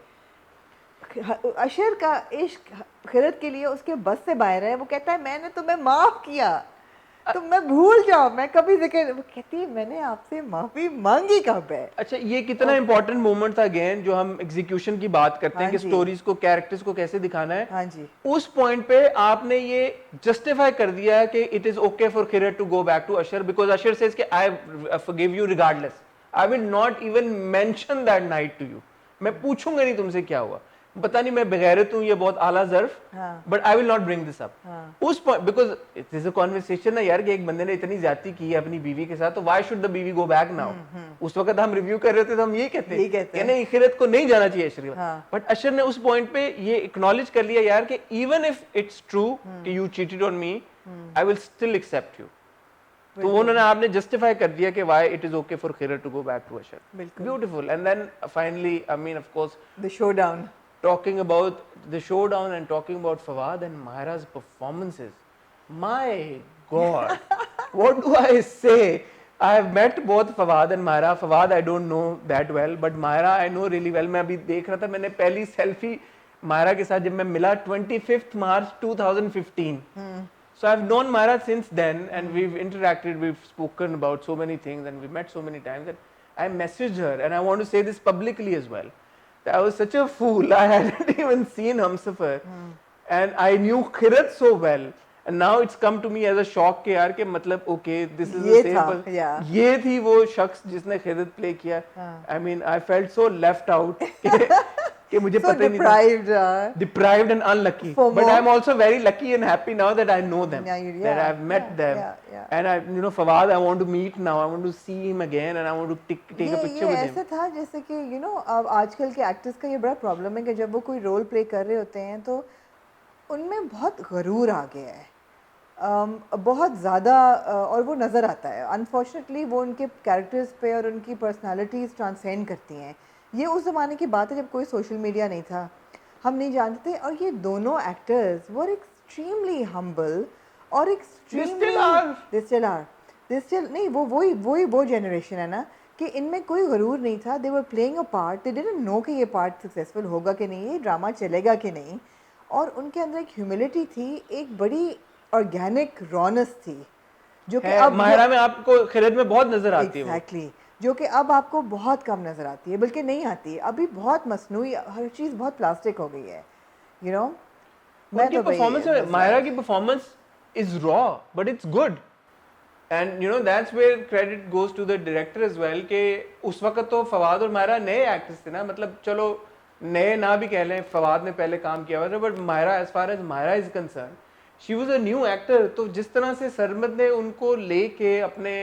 अशर का इश्क खिरत के लिए उसके बस से बाहर है। वो कहता है मैंने तुम्हें माफ किया, तो मैं भूल जाओ, मैं कभी जिक्र, वो कहती है मैंने आपसे माफी मांगी कब है। अच्छा, ये कितना इंपॉर्टेंट मोमेंट था अगेन, जो हम एग्जीक्यूशन की बात करते हैं कि स्टोरीज को, कैरेक्टर्स को कैसे दिखाना है। हाँ जी, उस पॉइंट पे आपने ये जस्टिफाई कर दिया है कि it is okay for Khirad to go back to Ashar, because Ashar says कि I forgive you regardless, I will not even mention that night to you. मैं पूछूंगा नहीं तुमसे क्या हुआ, पता नहीं मैं बेगैरत हूँ, ये बहुत आला ज़र्फ, but I will not bring this up. उस point because it is a conversation ना यार, कि एक बंदे ने इतनी ज्यादती की है अपनी बीवी के साथ, तो व्हाई शुड द बीवी गो बैक नाउ। उस वक्त हम रिव्यू कर रहे थे तो हम ये कहते हैं नहीं, खिरत को नहीं जाना चाहिए अशर। बट अशर ने उस पॉइंट पे ये एक्नॉलेज कर लिया यार कि इवन इफ इट्स ट्रू कि you cheated on me, I will still accept you. तो उन्होंने आपने जस्टिफाई कर दिया कि why it is okay for Khirad to go back to Ashar. Beautiful. And then finally I mean of course the showdown, talking about the showdown and talking about Fawad and Mahira's performances. My God, what do I say? I have met both Fawad and Mahira. Fawad I don't know that well, but Mahira I know really well. मैं अभी देख रहा था, मैंने पहली selfie Mahira के साथ जब मैं मिला 25th March 2015. So I've known Mahira since then, and we've interacted, we've spoken about so many things, and we've met so many times that I messaged her, and I want to say this publicly as well. I was such a fool. I hadn't even seen Humsafar, and I knew Khirat so well, and now it's come to me as a shock कि यार कि मतलब okay, this is the same. ये थी वो शख्स जिसने खिरत play किया। I mean, I felt so left out कि मुझे so पता ही नहीं था। Deprived and unlucky. But I'm also very lucky and happy now that I know them, that I've met them, and I, Fawad, I want to meet now. I want to see him again, and I want to take a picture with him. ऐसा था जैसे कि अब आजकल के actors का ये बड़ा प्रॉब्लम है कि जब वो कोई रोल प्ले कर रहे होते हैं तो उनमें बहुत गरूर आ गया है, बहुत ज़्यादा, और वो नज़र आता है। अनफॉर्चुनेटली वो उनके कैरेक्टर्स पे और उनकी पर्सनालिटीज़ ट्रांसेंड करती हैं। ये उस ज़माने की बात है जब कोई सोशल मीडिया नहीं था, हम नहीं जानते थे। और ये दोनों एक्टर्स वो एक्सट्रीमली हम्बल और एक्सट्रीमली वो जनरेशन है ना कि इनमें कोई गरूर नहीं था। They were playing a part, they didn't know कि ये पार्ट सक्सेसफुल होगा कि नहीं, ये ड्रामा चलेगा कि नहीं, और उनके अंदर एक ह्यूमिलिटी थी, एक बड़ी ऑर्गेनिक रॉनेस थी, जो कि अब माहिरा में आपको खिरत में बहुत नजर आती है। एग्जैक्टली, जो कि अब आपको बहुत कम नजर आती है, बल्कि नहीं आती। अभी बहुत मसनूई, हर चीज़ बहुत प्लास्टिक हो गई है, मैं तो परफॉर्मेंस, माहिरा की performance is raw but it's good. And you know that's where credit goes to the director as well कि उस वक्त तो फवाद और मायरा नए एक्टर्स थे ना, मतलब चलो नए ना भी कह लें, फवाद ने पहले काम किया हुआ था, but Maira as far as Maira is concern she was a new actor. तो जिस तरह से सरमद ने उनको लेके अपने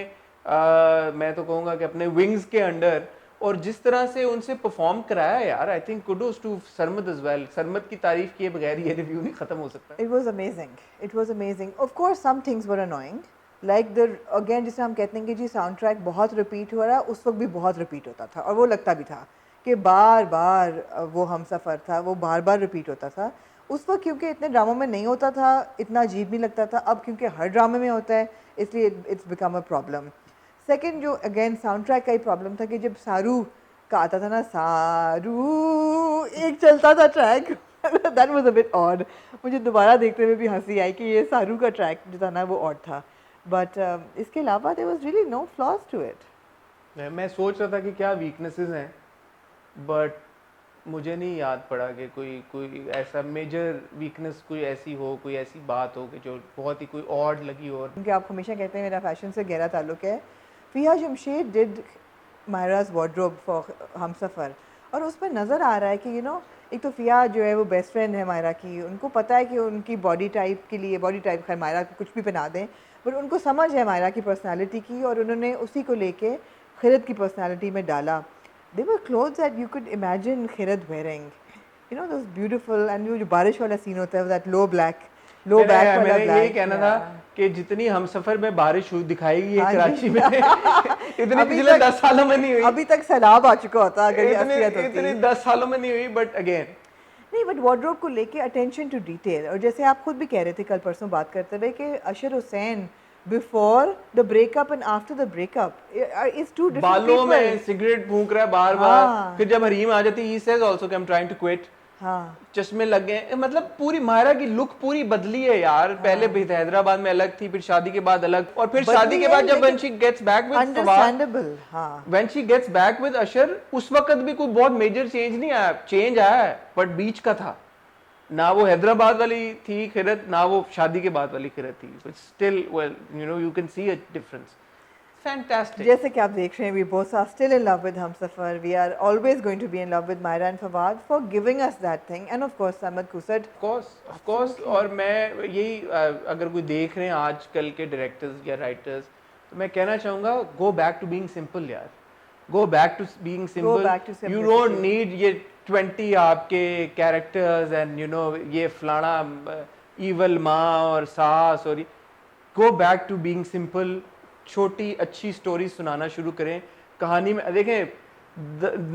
मैं तो कहूँगा कि अपने विंग्स के अंडर, और जिस तरह से उनसे परफॉर्म कराया यार, I think kudos to Sarmad as well. Sarmad की तारीफ किए बगैर ये रिव्यू नहीं खत्म हो सकता। It was amazing. It was amazing. Of course, some things were annoying. Like the again जिसे हम कहते हैं कि जी साउंड ट्रैक बहुत रिपीट हो रहा है, उस वक्त भी बहुत रिपीट होता था और वो लगता भी था कि बार बार वो हम सफ़र था, वो बार बार रिपीट होता था। उस वक्त क्योंकि इतने ड्रामों में नहीं होता था, इतना अजीब नहीं लगता था। अब क्योंकि हर ड्रामे में होता है, इसलिए it's become a problem. Second जो अगेन साउंड ट्रैक का ही प्रॉब्लम था कि जब सारू का आता था ना, सारू एक चलता था track that was a bit odd. मुझे दोबारा देखते हुए भी हंसी आई कि ये सारू का ट्रैक जो था ना वो ऑड था, बट इसके अलावा there was really no flaws to it. मैं सोच रहा था कि क्या वीकनेसेस हैं, बट मुझे नहीं याद पड़ा कि कोई ऐसा मेजर वीकनेस कोई ऐसी हो, कोई ऐसी बात हो कि जो बहुत ही कोई ऑड लगी हो। क्योंकि आप हमेशा कहते हैं मेरा फैशन से गहरा ताल्लुक है। फिया जमशेद डिड मायराज वार्डरोब फॉर हमसफ़र, और उसमें नज़र आ रहा है कि एक तो फिया जो है वो बेस्ट फ्रेंड है मायरा की, उनको पता है कि उनकी बॉडी टाइप के लिए, बॉडी टाइप खैर मायरा को कुछ भी पहना दें, बट उनको समझ है मायरा की पर्सनालिटी की, और उन्होंने उसी को लेके खिरत की पर्सनालिटी में डाला। They were clothes that you could imagine Khirad wearing, those beautiful, and वो जो बारिश वाला सीन होता है दैट लो बैक वाला मैंने यही black, कहना था कि जितनी हम सफर में बारिश हुई दिखाएगी हाँ कराची में इतनी अभी पिछले तक- 10 सालों में नहीं हुई। अभी तक सैलाब आ चुका होता अगर ये असलियत होती। इतनी 10 सालों में नहीं हुई, बट अगेन नहीं, बट वार्डरोब को लेके अटेंशन टू डिटेल, और जैसे आप खुद भी कह रहे थे कल परसों बात करते हुए कि Ashar Hussain before the breakup and after the breakup is two different बालों में सिगरेट फूंक रहा है बार बार, हाँ। फिर जब हरीम आ जाती ही सेज आल्सो कि I am trying to quit, हाँ चश्मे लग गए, मतलब पूरी मायरा की लुक पूरी बदली है यार। पहले भी हैदराबाद में अलग थी, फिर शादी के बाद अलग, और फिर बदली शादी के है, बाद जब लेकिन when she gets back with Fawad, understandable. हाँ when she gets back with अशर, उस वक्त भी कोई बहुत मेजर चेंज नहीं आया। चेंज आया है बट बीच का था ना, वो हैदराबाद वाली थी खिरत, ना वो शादी के बाद वाली खिरत थी, but still well you can see a difference. Fantastic. जैसे कि आप देख रहे हैं, we both are still in love with Humsafar, we are always going to be in love with Myra and Fawad for giving us that thing, and of course Samad Kusat। Of course, और मैं यही अगर कोई देख रहे हैं आजकल के डायरेक्टर्स या राइटर्स, तो मैं कहना चाहूँगा go back to being simple यार, go back to being simple. You don't need ये 20 आपके कैरेक्टर्स एंड ये फलाना इवल माँ और सास, और go back to being simple. छोटी अच्छी स्टोरी सुनाना शुरू करें। कहानी में देखें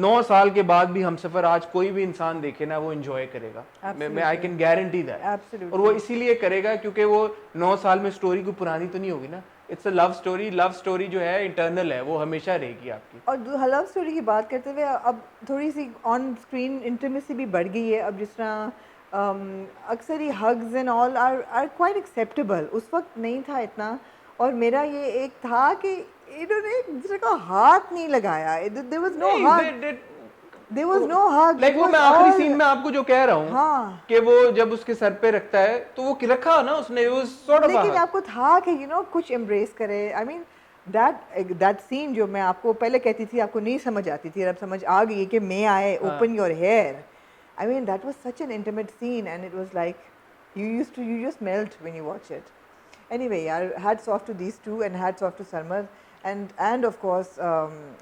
9 साल के बाद भी हम सफ़र आज कोई भी इंसान देखे ना, वो एंजॉय करेगा। मैं आई कैन गारंटी दैट। और वो इसीलिए करेगा क्योंकि वो 9 साल में स्टोरी कोई पुरानी तो नहीं होगी ना। It's a love story. Love story जो है इंटरनल है, वो हमेशा रहेगी आपकी। और लव स्टोरी की बात करते हुए अब थोड़ी सी ऑन स्क्रीन इंटीमेसी भी बढ़ गई है। अब जिस तरह अक्सर ही hugs and all are quite acceptable, उस वक्त नहीं था इतना। और मेरा ये एक था कि इन्होंने एक दूसरे का हाथ नहीं लगाया, there was no hug, there was no hug। Like वो मैं आखिरी सीन में आपको जो कह रहा हूँ, हाँ, कि वो जब उसके सर पे रखता है तो वो रखा ना उसने, वो सॉर्ट ऑफ, लेकिन आपको था कि कुछ एम्ब्रेस करे। आई मीन दैट सीन जो मैं आपको पहले कहती थी आपको नहीं समझ आती थी, अब समझ आ गई कि may I open your hair. I mean that was such an intimate scene and it was like you just melt when you watch it. Anyway, yeah, hats off to these two and hats off to Sarmad and of course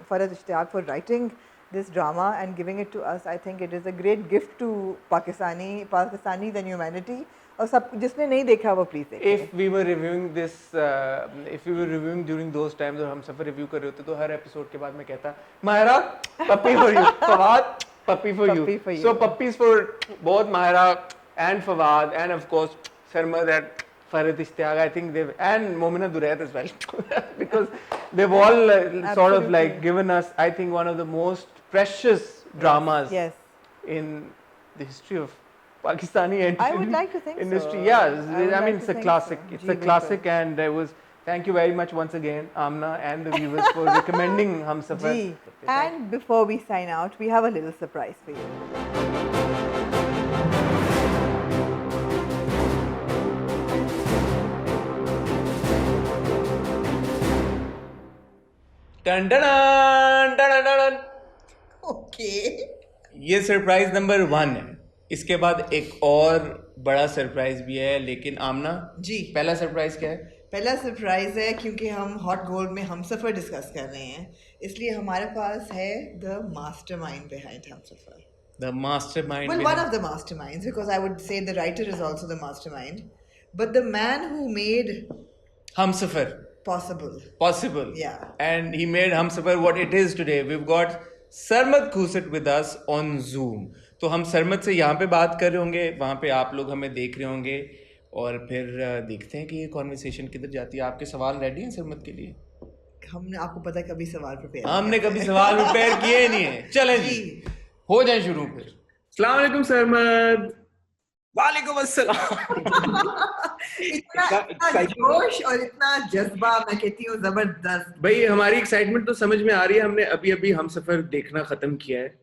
Farhad Ishtiyaq for writing this drama and giving it to us. I think it is a great gift to Pakistanis and humanity. और सब जिसने नहीं देखा वो please देखें। If we were reviewing this, if we were reviewing during those times और हम सफर review कर रहे होते तो हर एपिसोड के बाद मैं कहता Mahira puppy for you, Fawad puppy for you, so puppies for both Mahira and Fawad and of course Sarmad and Farhad Ishtiyaq. I think they've, and Momina Durayat as well because they've all sort of like given us, I think, one of the most precious dramas in the history of Pakistani I would like to think industry. So. Yeah, I mean it's a classic. So. It's a classic, and I was. Thank you very much once again, Amna and the viewers for recommending Humsafar. And before we sign out, we have a little surprise for you. टन टन टन टन। Okay ये surprise number 1 है। इसके बाद एक और बड़ा सरप्राइज भी है, लेकिन आमना जी पहला सरप्राइज क्या है? पहला सरप्राइज है, क्योंकि हम हॉट गोल्ड में हमसफर डिस्कस कर रहे हैं, इसलिए हमारे पास है the mastermind behind Humsafar. The mastermind. Well, one of the masterminds, because I would say the writer is also the mastermind, but the man who made Humsafar possible. possible. Yeah. And he made Humsafar what it is today. We've got Sarmad Khusat with us on Zoom. तो हम सरमद से यहाँ पे बात कर रहे होंगे, वहाँ पे आप लोग हमें देख रहे होंगे, और फिर देखते हैं कि ये कॉन्वर्सेशन किधर जाती है. आपके सवाल रेडी हैं सरमद के लिए? हमने, आपको पता है, कभी सवाल प्रिपेयर हमने कभी सवाल प्रिपेयर किए नहीं है. चलें जी, हो जाए शुरू. फिर अस्सलाम वालेकुम सरमद. वालेकुम अस्सलाम. इतना जोश और इतना जज्बा, मैं कहती हूँ जबरदस्त. भाई हमारी एक्साइटमेंट तो समझ में आ रही है. हमने अभी अभी हमसफर देखना खत्म किया है.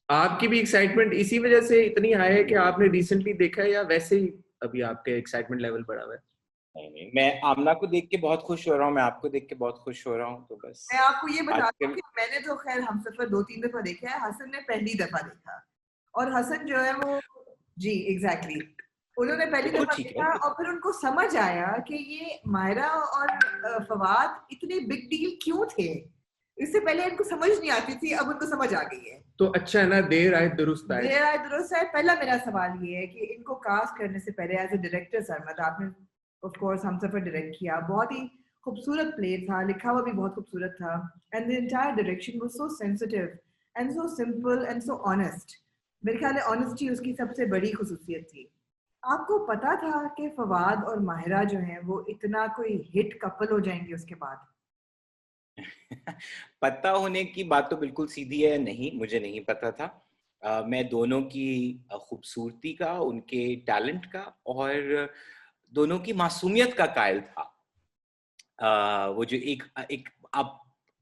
आपकी भी एक्साइटमेंट इसी वजह से इतनी हाई है कि आपने रिसेंटली देखा है, या वैसे ही अभी आपके एक्साइटमेंट लेवल बढ़ा हुआ है? नहीं, मैं आमना को देख के बहुत खुश हो रहा हूँ, मैं आपको देख के बहुत खुश हो रहा हूँ. तो बस मैं आपको ये बताती हूँ कि मैंने तो खैर हमसफर 2-3 दफा देखा है, हसन ने पहली दफा देखा, और हसन जो है वो, जी एग्जैक्टली, उन्होंने पहली दफा देखा और फिर उनको समझ आया कि ये मायरा और फवाद इतने बिग डील क्यों थे. इससे पहले इनको समझ नहीं आती थी, अब उनको समझ आ गई है. तो अच्छा है ना, देर आए दुरुस्त आए. देर आए दुरुस्त आए. पहला मेरा सवाल ये है कि इनको कास्ट करने से पहले एज ए डायरेक्टर सरमद, आपने ऑफ कोर्स हमसफर डायरेक्ट किया, बहुत ही खूबसूरत प्ले था, लिखा हुआ भी बहुत खूबसूरत था, and the entire direction was so sensitive and so simple and so honest. मेरे ख्याल है ऑनेस्टी उसकी सबसे बड़ी खुसूसियत थी. आपको पता था कि फवाद और माहिरा जो हैं वो इतना कोई हिट कपल हो जाएंगे उसके बाद? पता होने की बात तो बिल्कुल सीधी है, नहीं, मुझे नहीं पता था. मैं दोनों की खूबसूरती का, उनके टैलेंट का और दोनों की मासूमियत का कायल था. वो जो एक आप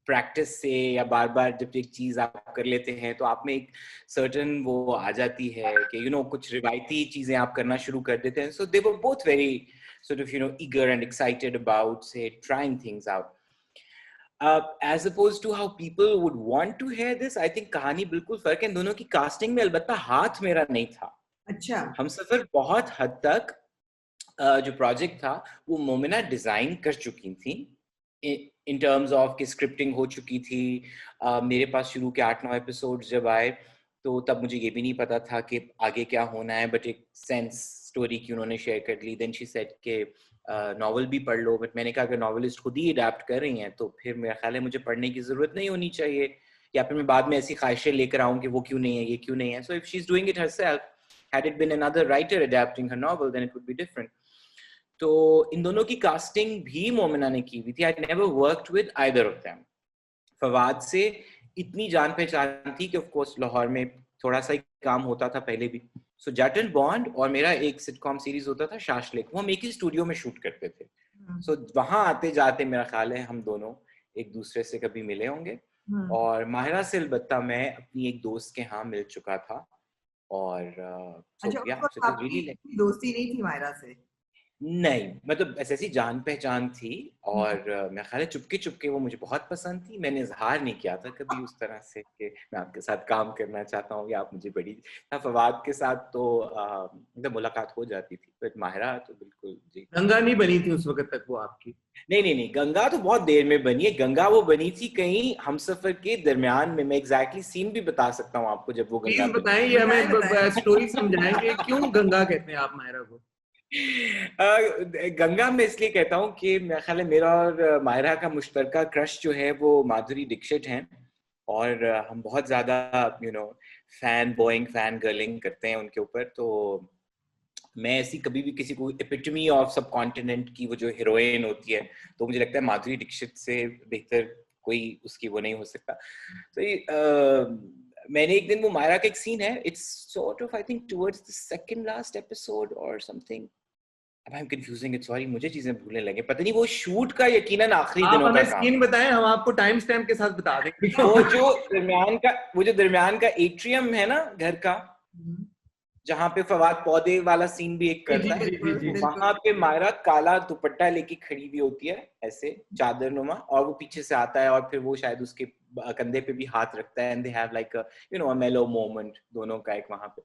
प्रैक्टिस से या बार बार जब एक चीज आप कर लेते हैं तो आप में एक सर्टन वो आ जाती है कि कुछ रिवायती चीजें आप करना शुरू कर देते हैं. So they were both very sort of eager and excited about say trying things out. As opposed to how people would want to hear this, I think कहानी बिल्कुल फर्क है. दोनों की कास्टिंग में अलबत्ता हाथ मेरा नहीं था. अच्छा. हमसफर बहुत हद तक जो प्रोजेक्ट था वो मोमिना डिजाइन कर चुकी थी इन टर्म्स ऑफ कि स्क्रिप्टिंग हो चुकी थी. मेरे पास शुरू के 8-9 एपिसोड जब आए तो तब मुझे ये भी नहीं पता था कि आगे क्या होना है, बट एक सेंस स्टोरी की उन्होंने शेयर कर ली. देन शी सेड के नॉवल भी पढ़ लो, बट मैंने कहा अगर नॉवलिस्ट खुद ही अडैप्ट कर रही हैं तो फिर मेरा ख्याल है मुझे पढ़ने की जरूरत नहीं होनी चाहिए, या फिर मैं बाद में ऐसी ख्वाहिशें लेकर आऊँ कि वो क्यों नहीं है, ये क्यों नहीं है. So if she is doing it herself, had it been another writer adapting her novel, then it would be different. तो इन दोनों की कास्टिंग भी मोमिना ने की हुई थी. I never worked with either of them. Fawad से इतनी जान पहचान थी कि ऑफ कोर्स लाहौर में थोड़ा सा ही काम होता था पहले भी. सो जट एंड बॉन्ड और मेरा एक सिटकॉम सीरीज होता था शाशलिक, वो हम एक ही स्टूडियो में शूट करते थे. सो वहां आते जाते मेरा ख्याल है हम दोनों एक दूसरे से कभी मिले होंगे. और माहिरा से अलबत्ता मैं अपनी एक दोस्त के यहाँ मिल चुका था. और दोस्ती नहीं थी माहिरा से? नहीं, मतलब ऐसी जान पहचान थी, और मैं ख्याल है चुपके चुपके वो मुझे बहुत पसंद थी. मैंने इजहार नहीं किया था कभी उस तरह से कि मैं आपके साथ काम करना चाहता हूँ या आप मुझे बड़ी. फवाद के साथ तो मतलब मुलाकात हो जाती थी, बट माहिरा तो बिल्कुल जी. गंगा नहीं बनी थी उस वक्त तक वो आपकी? नहीं, गंगा तो बहुत देर में बनी है. गंगा वो बनी थी कहीं हमसफर के दरमियान में. मैं एग्जैक्टली सीन भी बता सकता हूँ आपको जब वो गंगा. बताएं, ये हमें स्टोरी समझाएंगे क्यों गंगा कहते हैं आप माहिरा को? गंगा में इसलिए कहता हूँ कि मेरा ख्याल है मेरा और माहिरा का मुश्तरका क्रश जो है वो माधुरी दीक्षित हैं, और हम बहुत ज्यादा फैन बॉइंग, फैन गर्लिंग करते हैं उनके ऊपर. तो मैं ऐसी कभी भी किसी को एपिटमी ऑफ सब कॉन्टिनेंट की वो जो हीरोइन होती है, तो मुझे लगता है माधुरी दीक्षित से बेहतर कोई उसकी वो नहीं हो सकता. तो मैंने एक दिन वो मायरा का एक सीन है, it's sort of I think towards the second last episode और समथिंग. अब I am confusing it, sorry, मुझे चीजें भूलने लगे. पता नहीं वो शूट का यकीनन आखिरी दिनों का काम. सीन बताएं, हम आपको टाइम स्टैम्प के साथ बता देंगे. वो जो दरमियान का एट्रियम है ना घर का, जहाँ पे फवाद पौधे वाला सीन भी एक करता है, बिल्कुल। वहां पे मायरा काला दुपट्टा लेके खड़ी हुई होती है ऐसे चादर नुमा, और वो पीछे से आता है और फिर वो शायद उसके कंधे पे भी हाथ रखता है, and they have like you know a mellow moment दोनों का एक वहां पे।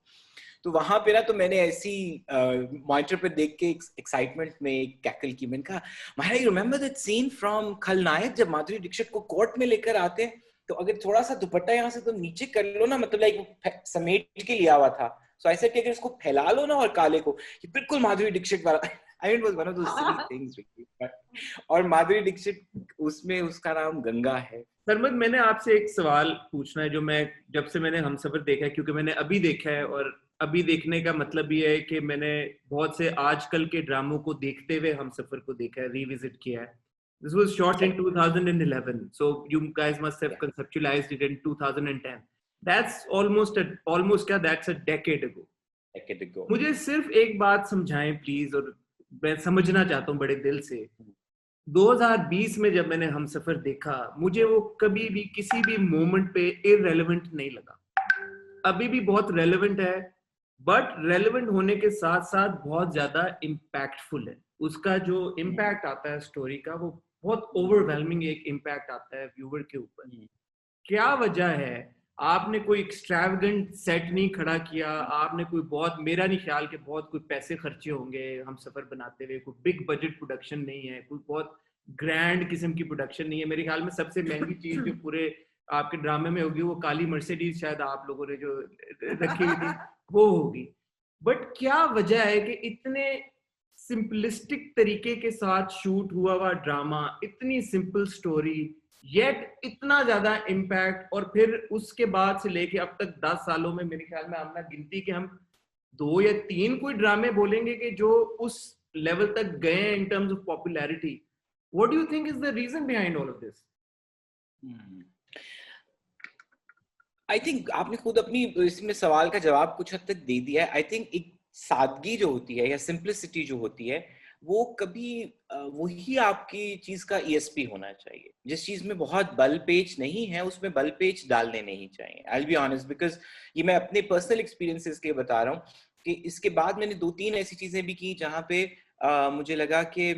तो वहां पे ना तो मैंने ऐसी मॉनिटर पे देख के एक्साइटमेंट में एक कैकल की, मैंने कहा Maira you remember that scene from Khalnayak जब माधुरी दीक्षित को कोर्ट में लेकर आते हैं, तो अगर थोड़ा सा दुपट्टा यहाँ से तुम नीचे कर लो ना, मतलब लाइक समेट के लिया हुआ था, सो आई सेड कि अगर इसको फैला लो ना और काले को, ये बिल्कुल माधुरी दीक्षित वाला I mean was one of those silly things. और माधुरी दीक्षित उसमें उसका नाम गंगा है। सरमद, मैंने आपसे एक सवाल पूछना है जो मैं जब से मैंने हमसफर देखा है, क्योंकि मैंने अभी देखा है, और अभी देखने का मतलब ये है कि मैंने बहुत से आजकल के ड्रामों को देखते हुए हमसफर को देखा है, रिविजिट किया है। This was shot in 2011, so you guys must have conceptualized it in 2010. That's almost क्या, that's a decade ago. मुझे सिर्फ एक बात समझाएं प्लीज, और मैं समझना चाहता हूँ बड़े दिल से। 2020 में जब मैंने हमसफर देखा, मुझे वो कभी भी किसी भी मोमेंट पे इररेलेवेंट नहीं लगा। अभी भी बहुत रेलेवेंट है, बट रेलेवेंट होने के साथ साथ बहुत ज्यादा इम्पैक्टफुल है। उसका जो इम्पैक्ट आता है स्टोरी का, वो बहुत ओवरवेलमिंग एक इम्पैक्ट आता है व्यूअर के ऊपर। क्या वजह है? आपने कोई एक्सट्रावेगेंट सेट नहीं खड़ा किया, आपने कोई बहुत, मेरा नहीं ख्याल कि बहुत कोई पैसे खर्चे होंगे हम सफर बनाते हुए, कोई बिग बजट प्रोडक्शन नहीं है, कोई बहुत ग्रैंड किस्म की प्रोडक्शन नहीं है। मेरे ख्याल में सबसे महंगी चीज जो पूरे आपके ड्रामे में होगी वो काली मर्सिडीज शायद आप लोगों ने जो रखी हुई थी वो होगी। बट क्या वजह है कि इतने सिंपलिस्टिक तरीके के साथ शूट हुआ हुआ ड्रामा, इतनी सिंपल स्टोरी, येट इतना ज्यादा इम्पैक्ट, और फिर उसके बाद से लेके अब तक 10 सालों में मेरे ख्याल में हमने गिनती के हम 2 या 3 कोई ड्रामे बोलेंगे कि जो उस लेवल तक गए हैं in terms of popularity. What do you think is the reason behind all of this? I think आपने खुद अपनी इसमें सवाल का जवाब कुछ हद तक दे दिया है। आई थिंक एक सादगी जो होती है या सिंप्लिसिटी जो होती है, वो कभी वही आपकी चीज का ESP होना चाहिए। जिस चीज में बहुत बल पेच नहीं है उसमें बल पेच डालने नहीं चाहिए। I will be honest, because ये मैं अपने पर्सनल एक्सपीरियंसेस के बता रहा हूँ कि इसके बाद मैंने 2-3 ऐसी चीजें भी की जहाँ पे मुझे लगा कि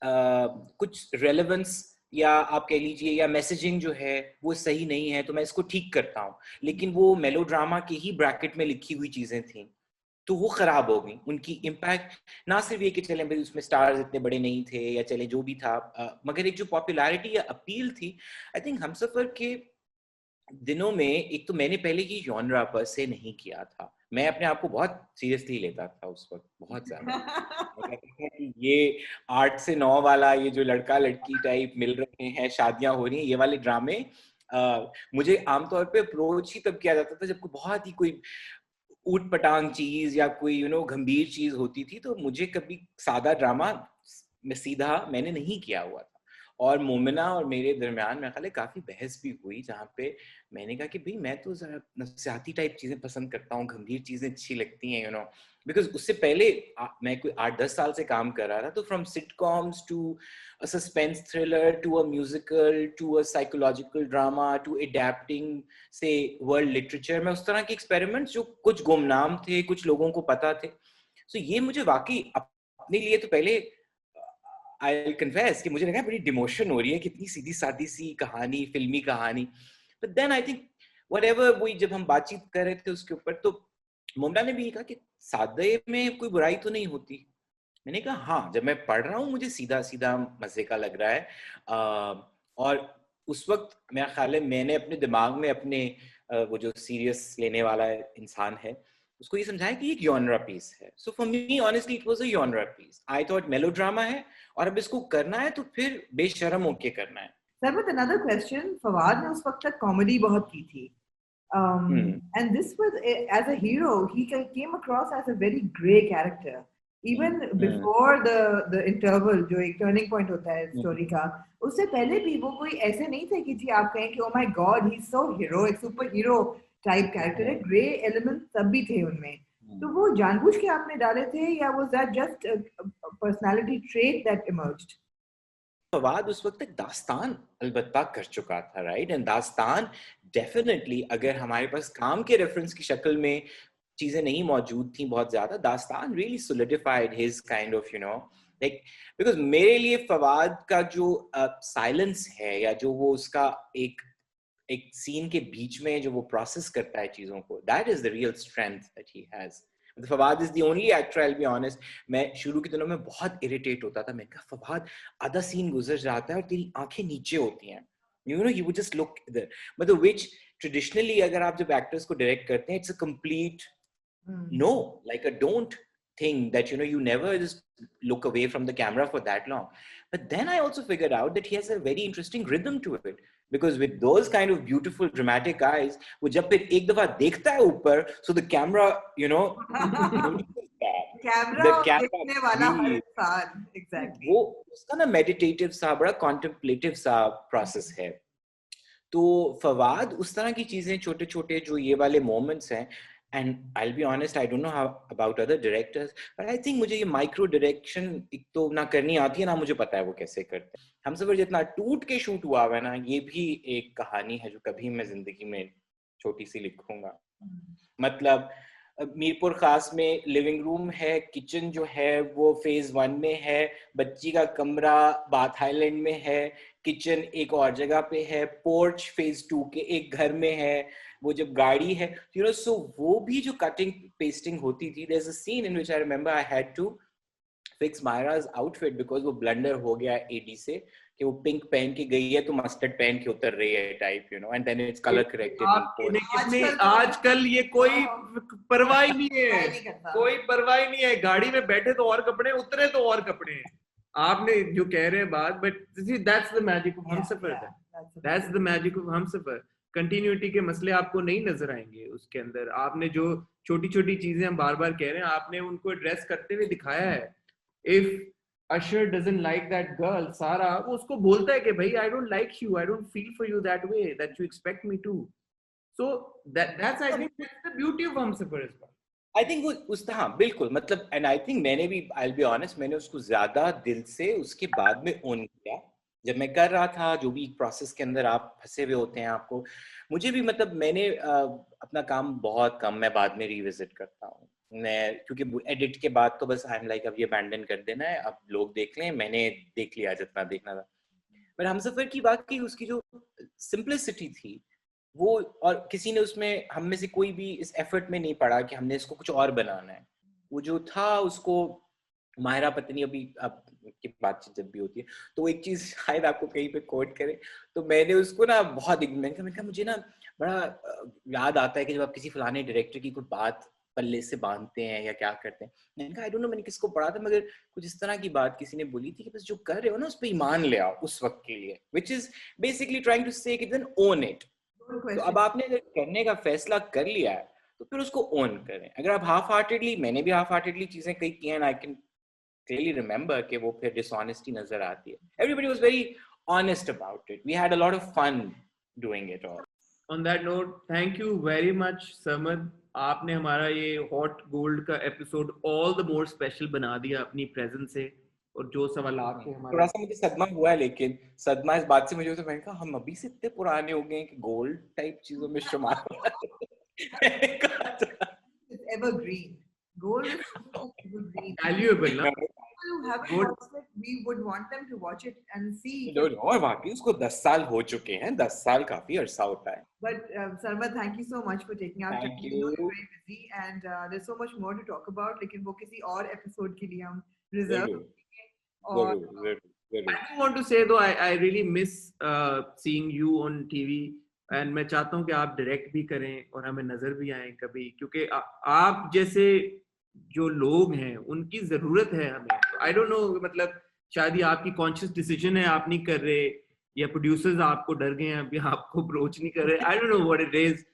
कुछ रेलेवेंस या आप कह लीजिए या मैसेजिंग जो है वो सही नहीं है, तो मैं इसको ठीक करता हूँ। लेकिन वो मेलोड्रामा के ही ब्रैकेट में लिखी हुई चीजें थी तो वो खराब हो गई। उनकी इम्पैक्ट ना सिर्फ ये कि चले भाई उसमें स्टार्स इतने बड़े नहीं थे या चले जो भी था, मगर एक जो पॉपुलैरिटी या अपील थी, आई थिंक हमसफर के दिनों में एक तो मैंने पहले ये जॉनरा पर से नहीं किया था। मैं अपने आप को बहुत सीरियसली लेता था उस वक्त, बहुत ज्यादा। मैं कहता था कि ये 8 से 9 वाला, ये जो लड़का लड़की टाइप मिल रहे हैं, शादियां हो रही हैं, ये वाले ड्रामे मुझे आमतौर पे अप्रोच ही तब किया जाता था जब कोई बहुत ही कोई ऊट पटांग चीज या कोई गंभीर चीज होती थी। तो मुझे कभी सादा ड्रामा में सीधा मैंने नहीं किया हुआ था। और मोमिना और मेरे दरमियान में ख्याल है काफी बहस भी हुई, जहाँ पे मैंने कहा कि भाई मैं तो जरा नफसियाती टाइप चीजें पसंद करता हूँ, गंभीर चीजें अच्छी लगती हैं बिकॉज उससे पहले मैं कोई 8-10 साल से काम कर रहा था। तो from sitcoms to a suspense thriller to a musical to a psychological drama to adapting से वर्ल्ड लिटरेचर में, उस तरह के एक्सपेरिमेंट्स जो कुछ गुमनाम थे, कुछ लोगों को पता थे। सो ये मुझे वाकई अपने लिए तो पहले आई कन्फेस कि मुझे लगा बड़ी डिमोशन हो रही है, कितनी सीधी सादी सी कहानी, फिल्मी कहानी। But then I think whatever, वही जब हम बातचीत कर रहे थे उसके ऊपर, तो मुमना ने भी कहा कि सादे में कोई बुराई तो नहीं होती। मैंने कहा हाँ, जब मैं पढ़ रहा हूँ मुझे सीधा सीधा मजे का लग रहा है। और उस वक्त मेरा ख्याल है मैंने अपने दिमाग में अपने वो जो सीरियस लेने वाला इंसान है उसको ये समझाया कि एक जॉनरा पीस है। So for me honestly it was a genre piece. I thought melodrama है और अब इसको करना है तो फिर बेशर्म होके करना है। Sarbat, another question. फवाद ने उस वक्त तक कॉमेडी बहुत की थी. And this was, as a hero, he came across as a very grey character. Even before the interval, जो एक turning point होता है स्टोरी का, उससे पहले भी वो कोई ऐसे नहीं थे कि जी आप कहें कि oh my God, he's so heroic, super hero type character है. Grey elements सब भी थे उनमें. तो वो जानबूझ के आपने डाले थे या was that just a personality trait that emerged? Fawad उस वक्त तक दास्तान अलबत्ता कर चुका था, राइट? एंड दास्तान डेफिनेटली अगर हमारे पास काम के रेफरेंस की शक्ल में चीजें नहीं मौजूद थी बहुत ज्यादा, दास्तान really solidified his kind of, you know, like, because मेरे लिए फवाद का जो साइलेंस है, या जो वो उसका एक सीन के बीच में जो वो प्रोसेस करता है चीजों को, that is the real strength that he has. Fawad is the only actor, I'll be honest, मैं शुरू के दिनों में बहुत इरिटेट होता था, मैं कहा फवाद आधा सीन गुजर जाता है और तेरी आंखें नीचे होती हैं, you know, you would just look there, मतलब which traditionally अगर आप जब एक्टर्स को डायरेक्ट करते हैं, it's a complete no, like a don't thing that, you know, you never just look away from the camera for that long. But then I also figured out that he has a very interesting rhythm to it, because with those kind of beautiful dramatic eyes, वो जब फिर एक दफा देखता है ऊपर, so the camera, you know, camera देखने वाला हर इंसान, exactly, वो उसका ना meditative सा, बड़ा contemplative सा process है. तो फवाद उस तरह की चीजें छोटे छोटे जो ये वाले moments हैं, and I'll be honest, I don't know how about other directors, but I think मुझे ये micro direction एक तो ना करनी आती है, ना मुझे पता है वो कैसे करते हैं. हमसफर जितना टूट के शूट हुआ है ना, ये भी एक कहानी है जो कभी मैं जिंदगी में छोटी सी लिखूंगा. मतलब मीरपुर खास में लिविंग रूम है, किचन जो है वो फेज 1 में है, बच्ची का कमरा बाथ आइलैंड में है, किचन एक और जगह पे है, पोर्च फेज 2 के एक घर में है, वो जब गाड़ी है, यू नो, सो वो भी जो कटिंग पेस्टिंग होती थी. There is a scene in which I remember I had to fix Maira's outfit because वो ब्लंडर हो गया एडी से कि वो पिंक पहन के गई है तो मस्टर्ड पहन के उतर रही है type, you know, and then it's colour corrected. आजकल ये कोई परवाह ही नहीं है, कोई परवाह ही नहीं है. गाड़ी में बैठे तो और कपड़े, उतरे तो और कपड़े. आपने जो कह रहे हैं बात, but that's the magic of Humsafar. That's the magic of Humsafar. Continuity के मसले आपको नहीं नजर आएंगे उसके अंदर. आपने जो छोटी छोटी चीजें हम बार बार कह रहे हैं, आपने उनको एड्रेस करते हुए दिखाया है. If Usher doesn't like that girl, Sara, वो उसको बोलता है कि भाई I don't like you, I don't feel for you that way that you expect me to. So that's I think that's the beauty of Humsafar as well. I think वो उस हाँ बिल्कुल, मतलब, and I think मैंने भी, I'll be honest, मैंने उसको ज्यादा दिल से उसके बाद में ओन किया जब मैं कर रहा था. जो भी प्रोसेस के अंदर आप फंसे हुए होते हैं, आपको, मुझे भी, मतलब मैंने अपना काम बहुत कम मैं बाद में रिविजिट करता हूँ मैं, क्योंकि एडिट के बाद तो बस आई एम लाइक अब ये अबैंडन कर देना है, अब लोग देख लें, मैंने देख लिया जितना देखना था. पर हमसफर की बात की, उसकी जो सिंपलिसिटी थी वो, और किसी ने उसमें, हम में से कोई भी इस एफर्ट में नहीं पड़ा कि हमने इसको कुछ और बनाना है. वो जो था उसको, माहिरा पत्नी अभी अब की बातचीत जब भी होती है तो एक चीज शायद आपको कहीं पे कोट करे, तो मैंने उसको ना बहुत, मैंने कहा मुझे ना बड़ा याद आता है कि जब आप किसी फलाने डायरेक्टर की कोई बात पल्ले से बांधते हैं या क्या करते हैं, मैंने कहा आई डोंट नो मैंने किसको पढ़ा था, मगर कुछ इस तरह की बात किसी ने बोली थी कि बस जो कर रहे हो ना उस पे ईमान ले आओ उस वक्त के लिए, which is basically trying to say कि देन ओन इट. तो अब आपने अगर करने का फैसला कर लिया है तो फिर उसको ओन करें. अगर आप हाफ हार्टेडली, मैंने भी हाफ हार्टेडली चीजें कई की हैं, आई कैन clearly remember कि वो फिर dishonesty नजर आती है. Everybody was very honest about it. We had a lot of fun doing it all. On that note, thank you very much Samad. आपने हमारा ये हॉट गोल्ड का episode all the more special बना दिया अपनी प्रेजेंस से, और जो सवालात थे हमारे. थोड़ा सा मुझे सदमा हुआ है, लेकिन सदमा इस बात से मुझे होता है, मैंने कहा हम अभी से इतने पुराने हो गए कि गोल्ड टाइप चीजों में शुमार evergreen. Gold is evergreen. Valuable, ना? People who haven't watched it, we would want them to watch it and see. No, और वाकई उसको 10 साल हो चुके हैं. 10 साल काफी अरसा होता है. But Sarmad, thank you so much for taking out time. Thank you. You're very busy and there's so much more to talk about. लेकिन वो किसी और एपिसोड के लिए हम रिजर्व करेंगे. और I do want to say though, I really miss seeing you on TV. And मैं चाहता हूँ कि आप डायरेक्ट भी करें और हमें नजर भी आए कभी, क्योंकि आप जैसे जो लोग हैं उनकी जरूरत है हमें. आई डोंट नो, मतलब शायद ये आपकी कॉन्शियस डिसीजन है, आप नहीं कर रहे, या प्रोड्यूसर्स आपको डर गए हैं अभी आपको अप्रोच नहीं कर रहे. I don't know what it is,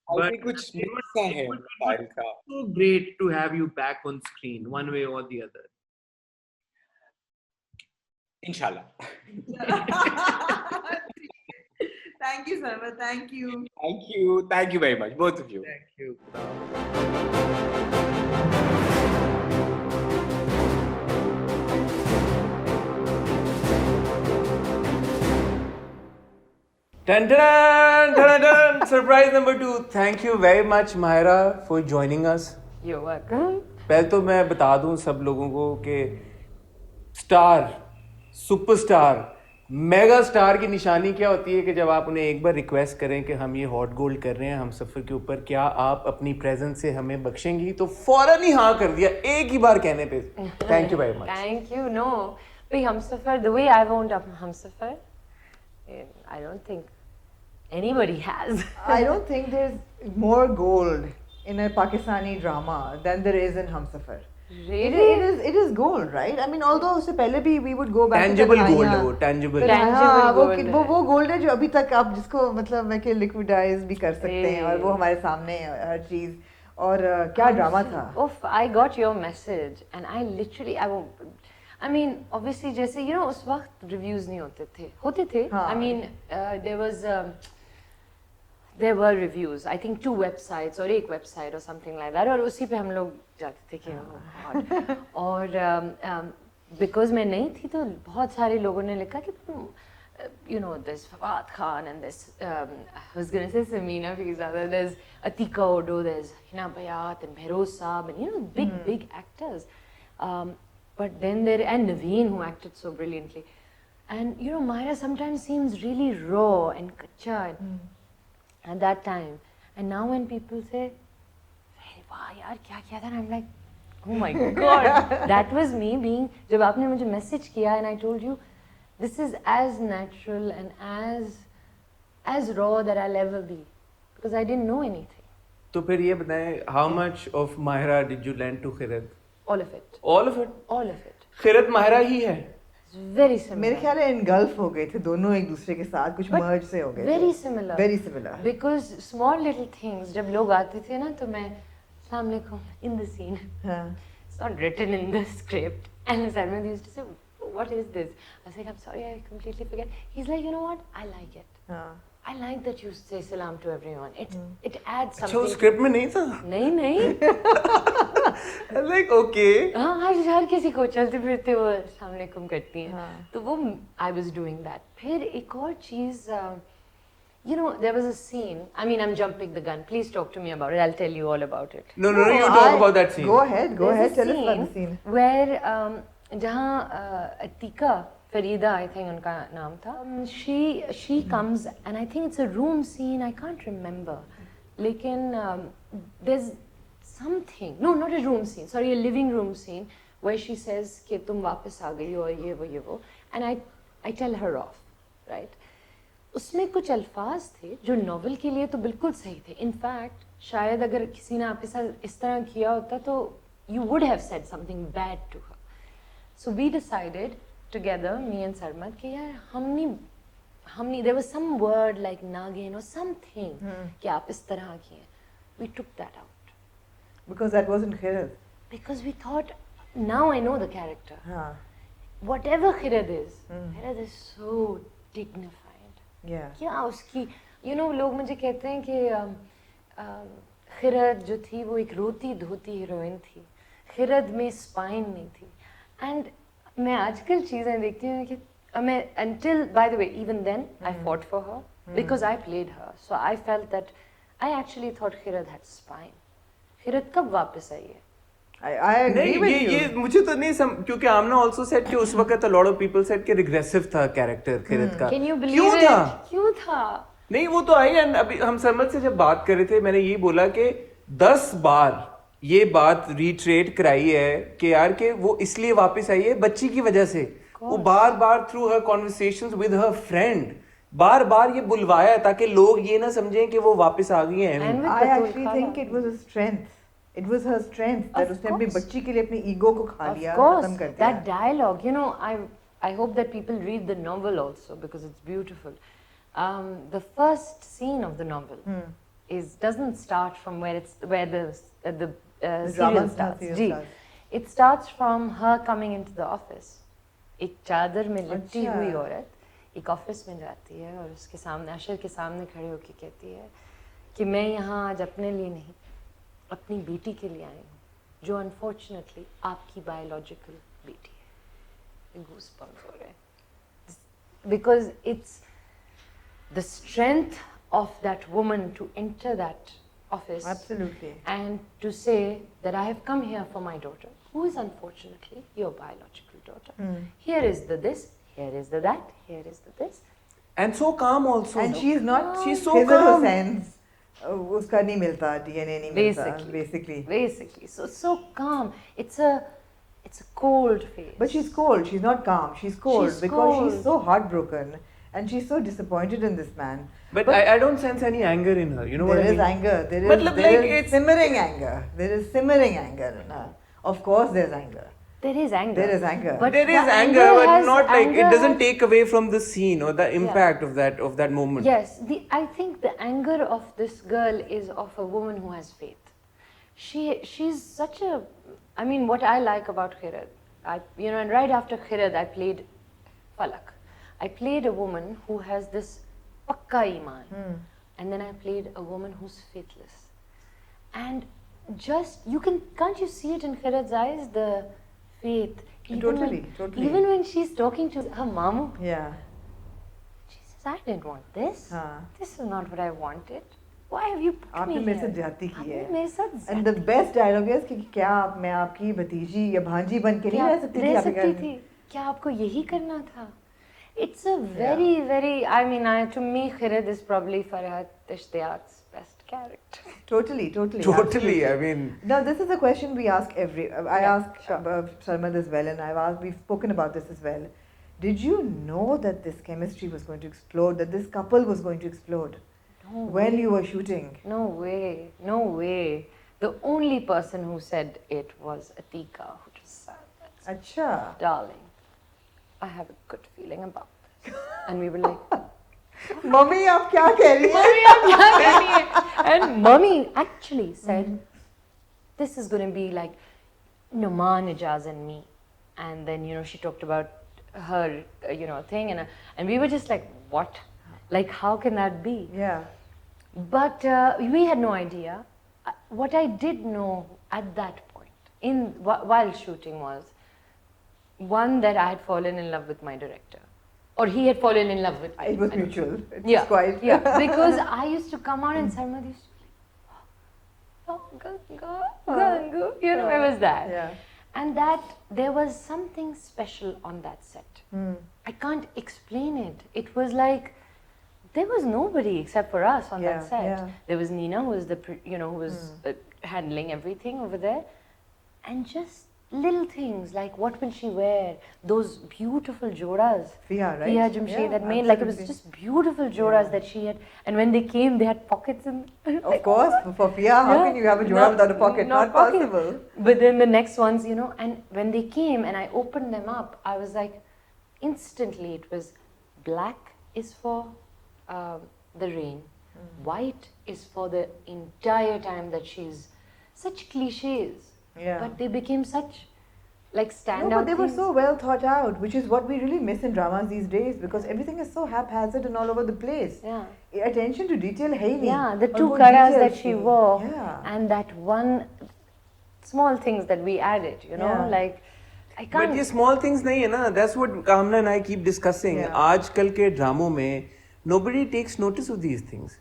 but कुछ मिलता है स्टाइल का. So great to have you back on screen one way और द अदर. इंशाल्लाह. Thank you, Sarmad. Thank you. Thank you. Thank you very much, both of you. Thank you. Dun, dun, dun, dun. Surprise number 2. Thank you very much, Mahira, for joining us. You're welcome. पहले तो मैं बता दूं सब लोगों को कि star, superstar, mega star की निशानी क्या होती है कि जब आप उन्हें एक बार रिक्वेस्ट करें कि हम ये हॉट गोल्ड कर रहे हैं हम सफ़र के ऊपर, क्या आप अपनी प्रेजेंस से हमें बख्शेंगी, तो फौरन ही हाँ कर दिया एक ही बार कहने पे. Thank you very much. Thank you. No, but Humsafar, the way I've owned up Humsafar, I don't think anybody has. I don't think there's more gold in a Pakistani drama than there is in Humsafar. Really? It is gold, right? I mean, although उससे पहले भी we would go back Tangible to gold है वो, tangible. Tangible gold है। वो gold है जो अभी तक आप जिसको मतलब मैं कि liquidize भी कर सकते हैं और वो हमारे सामने है हर चीज. और क्या ड्रामा था. Oof, I got your message and I literally, I mean, obviously जैसे you know उस वक्त reviews नहीं होते थे. हाँ. I mean, there were reviews. I think 2 websites और एक website or something like that. और उसी पे हम लोग जाते थे कि oh God. और because मैं नहीं थी तो बहुत सारे लोगों ने लिखा कि you know there's Fawad Khan and there's I was gonna say Samina Firzada, there's Atika Odo, there's Hina Bayat and Behrouz Saab and you know big actors. But then there and Naveen who acted so brilliantly. And you know Mahira sometimes seems really raw and kacha at that time. And now when people say, hey, wow, yaar, kya kiya tha? And I'm like, oh my God, that was me being, जब आपने मुझे message किया and I told you, this is as natural and as raw that I'll ever be. Because I didn't know anything. तो फिर ये बताएं, how much of Mahira did you lend to Khirat? All of it. All of it? All of it. Khirat Mahira ही है. It's very similar. मेरे ख्याल है engulf हो गए थे दोनों एक दूसरे के साथ कुछ But merge से हो गए very थे. similar. Very similar. Because small little things, जब लोग आते थे ना तो मैं अस्सलाम वालेकुम in the scene. हाँ. It's not written in the script. And Sarmad used to say, what is this? I was like, I'm sorry, I completely forget. He's like, you know what? I like it. हाँ. I like that you say salam to everyone. It adds अच्छा something. वो script में नहीं था. नहीं Like okay. हाँ हर किसी को चलते फिरते वो अस्सलाम वालेकुम करती हैं. हाँ. तो वो I was doing that. फिर एक और चीज you know, there was a scene. I mean, I'm jumping the gun. Please talk to me about it. I'll tell you all about it. No, you talk about that scene. Go ahead. There's a Tell us about the scene. Where जहाँ Atika Farida, I think उनका नाम था. She comes and I think it's a room scene. I can't remember. लेकिन there's something. No, not a room scene. Sorry, a living room scene where she says कि तुम वापस आ गई हो ये वो. And I tell her off, right? उसमें कुछ अल्फाज थे जो नॉवेल के लिए तो बिल्कुल सही थे. इनफैक्ट शायद अगर किसी ने आपके साथ इस तरह किया होता तो you would have said something bad to her. So we decided together, me and Sarmad, कि यार हमने there was some word like नागिन or something कि आप इस तरह किए. We took that out. Because that wasn't Khirat. Because we thought, now I know the character. हाँ. Whatever Khirat is so dignified. Yeah. क्या उसकी you know लोग मुझे कहते हैं कि खिरत जो थी वो एक रोती धोती हीरोइन थी. खिरत में स्पाइन नहीं थी. एंड मैं आजकल चीज़ें देखती हूँ कि मैं until by the way even then I fought for her because I played her, so I felt that I actually thought खिरत had spine. खिरत कब वापस आई है? I agree with you. ये मुझे तो नहीं क्योंकि आमना also said कि उस वक्त a lot of people said कि regressive था character खिरत का. Can you believe क्यों it? था? क्यों था? नहीं वो तो आई. एंड अभी हम सरमद से जब बात कर रहे थे मैंने यही बोला कि 10 बार ये बात रिट्रेट कराई है कि यार कि वो इसलिए वापस आई है बच्ची की वजह से. वो बार through her conversations with her friend बार ये बुलवाया है ताकि लोग ये ना समझें कि वो वापस आ गई हैं. And with I Batul actually Khala. think it was a strength. It was her strength that Of उसने अपनी course. बच्ची के लिए अपनी ईगो को खा Of लिया, course, खत्म कर दिया. that dialogue, you know, I hope that people read the novel also because it's beautiful. The first scene of the novel doesn't start from where the serial drama starts. serial ji, starts. it starts from her coming into the office. एक चादर में लिपटी अच्छा. हुई औरत एक office में जाती है और उसके सामने अशर के सामने खड़े होकर कहती है कि मैं यहाँ आज अपने लिए नहीं अपनी बेटी के लिए आई हूँ जो अनफॉर्चुनेटली आपकी बायोलॉजिकल बेटी है. गूज़बम्प्स हो रहे हैं because the strength of that woman to enter that office. Absolutely. And to say that I have come here for my daughter, who is unfortunately your biological daughter. Here is the this, here is the that, here is the this. And so calm also. And she's not. She's so Khizr calm. Hussein's, उसका नहीं मिलता, DNA नहीं मिलता, basically. Basically, so calm. It's a cold face. But she's cold. She's not calm. She's cold She's because cold. she's so heartbroken and she's so disappointed in this man. But I don't sense any anger in her. You know what I There mean? is anger. There Matlab, like, is it's- simmering anger. There is simmering anger in her. Of course, there's anger. There is anger. There is anger. But There is the anger, but has- not like it anger doesn't has- take away from the scene or the impact of that moment. Yes, I think the anger of this girl is of a woman who has faith. She's such a, I mean, what I like about Khirad, and right after Khirad, I played Falak. I played a woman who has this pakka iman, and then I played a woman who's faithless. And just can't you see it in Khirad's eyes, the faith? Totally. Even when she's talking to her mamu, Yeah. she says, I didn't want this. हाँ. This is not what I wanted. Why have you put आपने me मेरे here? साथ ज्यादती की आपने है. मेरे साथ And the best dialogue is कि क्या मैं आपकी भतीजी या भांजी बन के नहीं क्या रह सकती थी रह आपके सकती घर थी? में? क्या आपको यही करना था? It's a very, I mean, to me, Khirad is probably Farhat Ishtiyaq's best character. Totally. Totally. I mean, Now, this is a question we ask I ask Sarmad as well, and we've spoken about this as well. Did you know that this chemistry was going to explode, that this couple was going to explode when you were shooting? No way. The only person who said it was Atika, who just said, Acha. darling, I have a good feeling about this. And we were like, Mummy, आप क्या कह रही हैं? and mommy actually said, this is going to be like Numan, Ijaz and me. And then, she talked about her, thing. And we were just like, what? Like, how can that be? Yeah. But we had no idea. What I did know at that point, while shooting, was one, that I had fallen in love with my director, or he had fallen in love with me. It was mutual. It Yeah, was quite. yeah. Because I used to come out and Sarmad used to be like, oh, Gangu, it was that. Yeah. And that there was something special on that set. I can't explain it. It was like there was nobody except for us on that set. Yeah. There was Nina, who was who was handling everything over there, and just little things like what will she wear? Those beautiful joras. Fiya, right? Fiya Jamshed had made, like it was just beautiful joras that she had. And when they came, they had pockets in. Of course, for Fiya, how can you have a jora without a pocket? Not possible. But then the next ones, and when they came and I opened them up, I was like, instantly it was black is for the rain, white is for the entire time that she's such cliches. Yeah. But they became such like standout. No, but they were things. so well thought out, which is what we really miss in dramas these days, because everything is so haphazard and all over the place. Yeah. Attention to detail है ही नहीं. Yeah, the और two वो karas details that she थी. wore, Yeah. and that one small things that we added, Yeah. like I can't. but ये small things नहीं है ना. That's what Kamna and I keep discussing. Yeah. आजकल के ड्रामों में nobody takes notice of these things.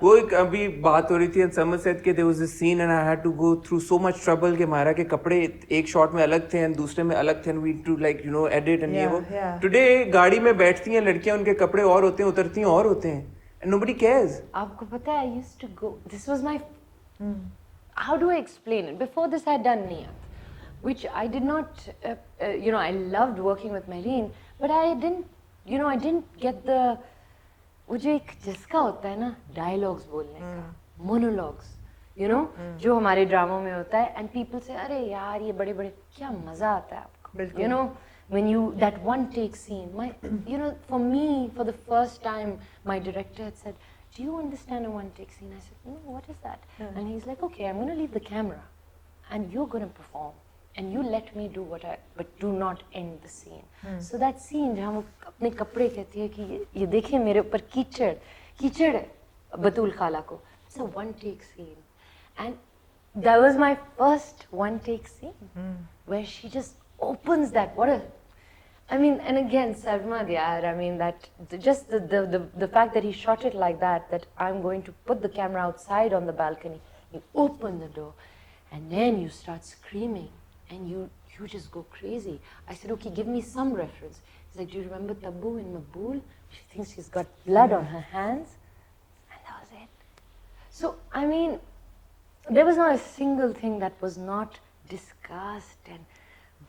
वो एक अभी बात हो रही थी समझ सेट के there was this scene and I had to go through so much trouble कि मायरा के कपड़े एक शॉट में अलग थे and दूसरे में अलग थे and we to like edit and ये वो. yeah. Today गाड़ी में बैठती हैं लड़कियां, उनके कपड़े और होते हैं, उतरती हैं और होते हैं and nobody cares. आपको पता है, I used to go. This was my. How do I explain it? Before this, I had done Niyat, which I did not. I loved working with Mehreen, but I didn't. I didn't get the. वो जो एक जिसका होता है ना dialogues बोलने का, monologues, जो हमारे ड्रामों में होता है, एंड पीपल से अरे यार ये बड़े बड़े क्या मजा आता है आपको, when you that one take scene, for me, for the first time, my director had said, do you understand a one take scene? I said, no, what is that? And he's like, okay, I'm going to leave the camera and you're going to perform and you let me do but do not end the scene. So that scene जहाँ वो अपने कपड़े कहती है कि ये देखिए मेरे ऊपर कीचड़ है बतूल खाला को. It's a one take scene, and that was my first one take scene where she just opens that. I mean, and again, Sarmad, yeah, I mean, just the fact that he shot it like that I'm going to put the camera outside on the balcony, you open the door, and then you start screaming, and you just go crazy. I said, okay, give me some reference. He's like, do you remember Tabu in Mabul? She thinks she's got blood on her hands. And that was it. So, I mean, there was not a single thing that was not discussed and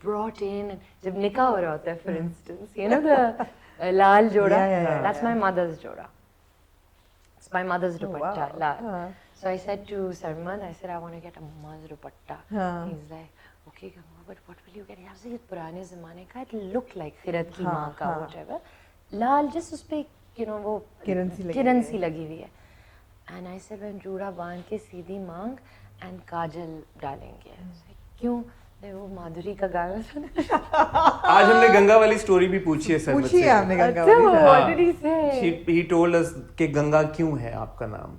brought in. And जब निकाह हो रहा होता है, for instance, you know the लाल जोड़ा? That's my mother's जोड़ा. It's my mother's dupatta, lal. So I said to Sarmad, I said, I want to get a mumma's dupatta. He's like, okay, Ganga, but what will you get? I was like, it's पुराने ज़माने का. It looked like Khirat की माँ का, whatever. लाल just उस पे, you know, वो किरण सी लगी हुई है. And I said, when जूड़ा बांध के सीधी मांग and काजल डालेंगे. क्यों? वो माधुरी का गाना सुना. आज हमने गंगा वाली स्टोरी भी पूछी है सर पूछी है हमने Ganga What did he say? he told us कि गंगा क्यों है आपका नाम,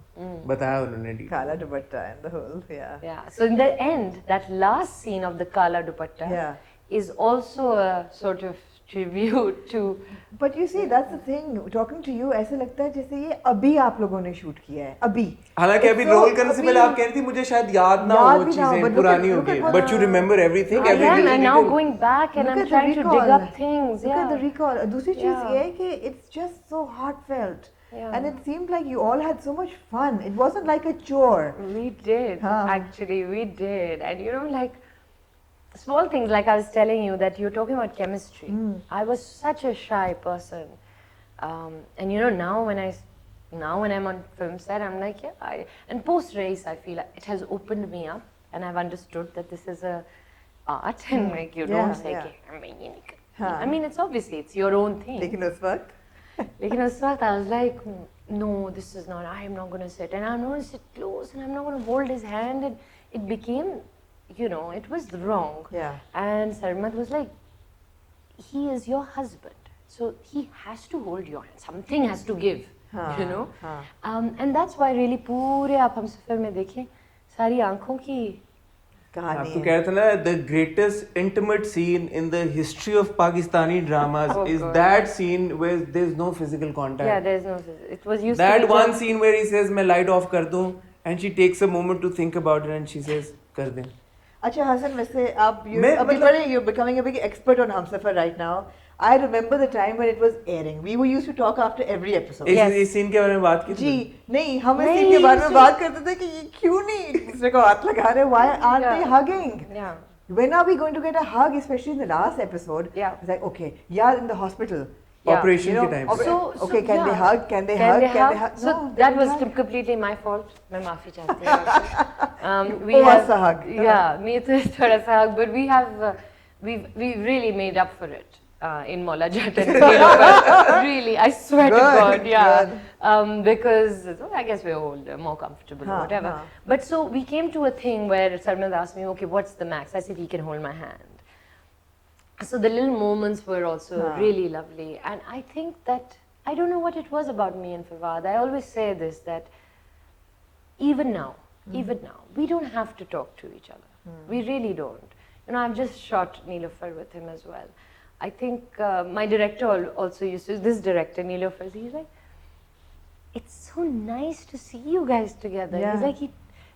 बताया उन्होंने. Kala dupatta and the whole, Yeah. So in the end, that last scene of the Kala dupatta is also a sort of tribute to. But you see, that's the thing. Talking to you, ऐसे लगता है जैसे ये अभी आप लोगों ने shoot किया है, अभी. हालांकि अभी रोल करने से पहले आप कह रही थी मुझे शायद याद ना हो चीजें पुरानी हो गई. But you remember everything. I am, and now going back and I'm trying to dig up things. Look at the recall. दूसरी चीज ये है कि it's just so heartfelt. And it seemed like you all had so much fun. It wasn't like a chore. We did, actually, we did. And you know, like, small things, like I was telling you that you're talking about chemistry. I was such a shy person. And you know, now when I'm on film set, I'm like, yeah, and post-race, I feel like it has opened me up and I've understood that this is a art and like, you don't say, I mean, it's obviously, it's your own thing. Lekin us waqt I was like, no, this is not, I am not going to sit. And I'm not going to sit close and I'm not going to hold his hand. And it became, you know, it was wrong. And Sarmad was like, he is your husband. So he has to hold your hand. Something has to give, you know. And that's why really पूरे आप हम सफर में देखें सारी आँखों की आपको कह रहा था ना, the greatest intimate scene in the history of Pakistani dramas is that scene where there's no physical contact. Yeah, there's no. It was used that to be one scene where he says मैं light off कर दूं and she takes a moment to think about it and she says कर दें. अच्छा हसन, वैसे आप you're becoming a big expert on Humsafar right now. I remember the time when it was airing. We used to talk after every episode. इस scene के बारे में बात की थी? जी नहीं, हम इस सीन के बारे में बात करते थे कि ये क्यों नहीं एक दूसरे को हाथ लगा रहे? Why aren't they hugging? Yeah. When are we going to get a hug? Especially in the last episode. Yeah. It's like, okay, yeah, in the hospital. Operation के time. Okay, can they hug? Can they hug? So no, that was completely my fault. मैं माफी चाहती हूँ. We have a hug. Yeah, me too. थोड़ा सा hug, but we have we really made up for it. In Mola Jat and really, I swear to God, because I guess we're older, more comfortable, whatever. But so we came to a thing where Sarmad asked me, okay, what's the max? I said, he can hold my hand. So the little moments were also really lovely. And I think that, I don't know what it was about me and Fawad. I always say this, that even now, we don't have to talk to each other. We really don't. You know, I've just shot Neelofar with him as well. I think my director also used to, this director, Neelofar, he's like, it's so nice to see you guys together. He's like,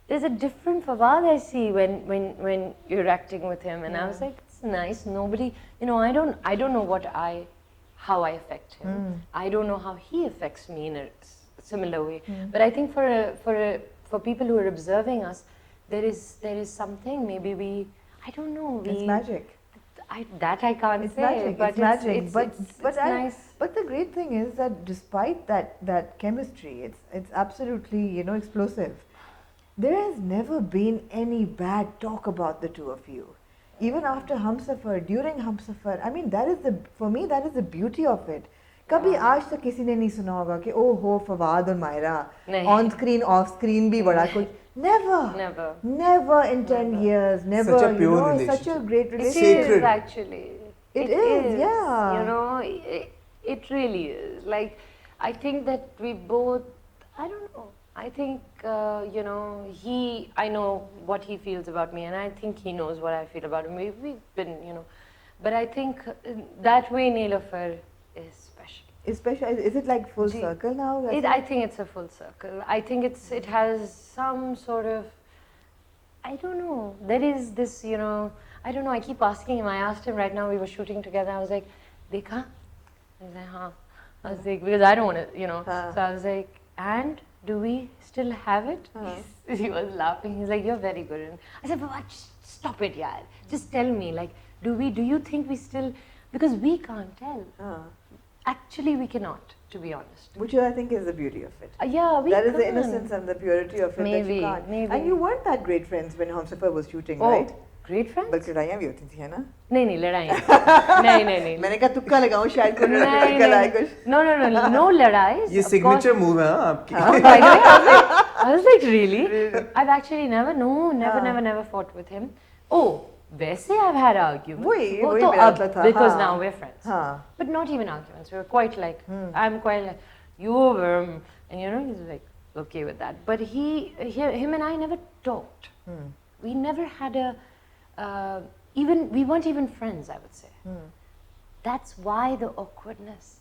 there's a different Fawad I see when you're acting with him. And I was like, it's nice. Nobody, you know, I don't know how I affect him. I don't know how he affects me in a similar way. But I think for people who are observing us, there is something, maybe I don't know. It's magic. I can't say. Magic. But it's magic. It's nice. But the great thing is that despite that chemistry, it's absolutely, you know, explosive. There has never been any bad talk about the two of you. Even after Humsafar, during Humsafar, I mean, for me, that is the beauty of it. कभी आज तक किसी ने नहीं सुना होगा कि ओह हो फवाद और Myra on screen, off screen भी बड़ा कुछ. Never in 10 years. Never. Such a pure relationship. Such a great relationship. It is actually. It is, yeah. You know, it really is. Like, I think that we both, I don't know. I think, you know, I know what he feels about me, and I think he knows what I feel about him. We've been, you know, but I think that way Neelofer is special. Especially, is it like full circle now? I think it's a full circle. I think it has some sort of, I don't know. There is this, you know, I don't know. I keep asking him. I asked him right now. We were shooting together. I was like, "Dekha?" I was like, "Huh." I was like, because I don't want to, you know. So I was like, "And do we still have it?" He was laughing. He's like, "You're very good." And I said, "But what? Stop it, yaar. Just tell me. Like, do you think we still? Because we can't tell. Actually, we cannot, to be honest. Which I think is the beauty of it. Yeah, we That is the can't. innocence and the purity of it that Maybe, you can't. maybe. And you weren't that great friends when Hamsafar was shooting, Oh, right? great friends? बल्कि लड़ाइयाँ भी होती थी है ना? नहीं लड़ाई नहीं मैंने कहा तुक्का लगाऊं शायद कोई निकल आए कुछ. no लड़ाई. ये सिग्नेचर मूव है आपकी. I was like, really? I've actually never fought with him. Oh, वैसे I've had arguments. वही तो मेरा अब, मतलब था. because now we're friends. हाँ. But not even arguments. We were quite like, I'm quite like, you were, and you know, he's like, okay with that. But him and I never talked. We never had we weren't even friends, I would say. That's why the awkwardness.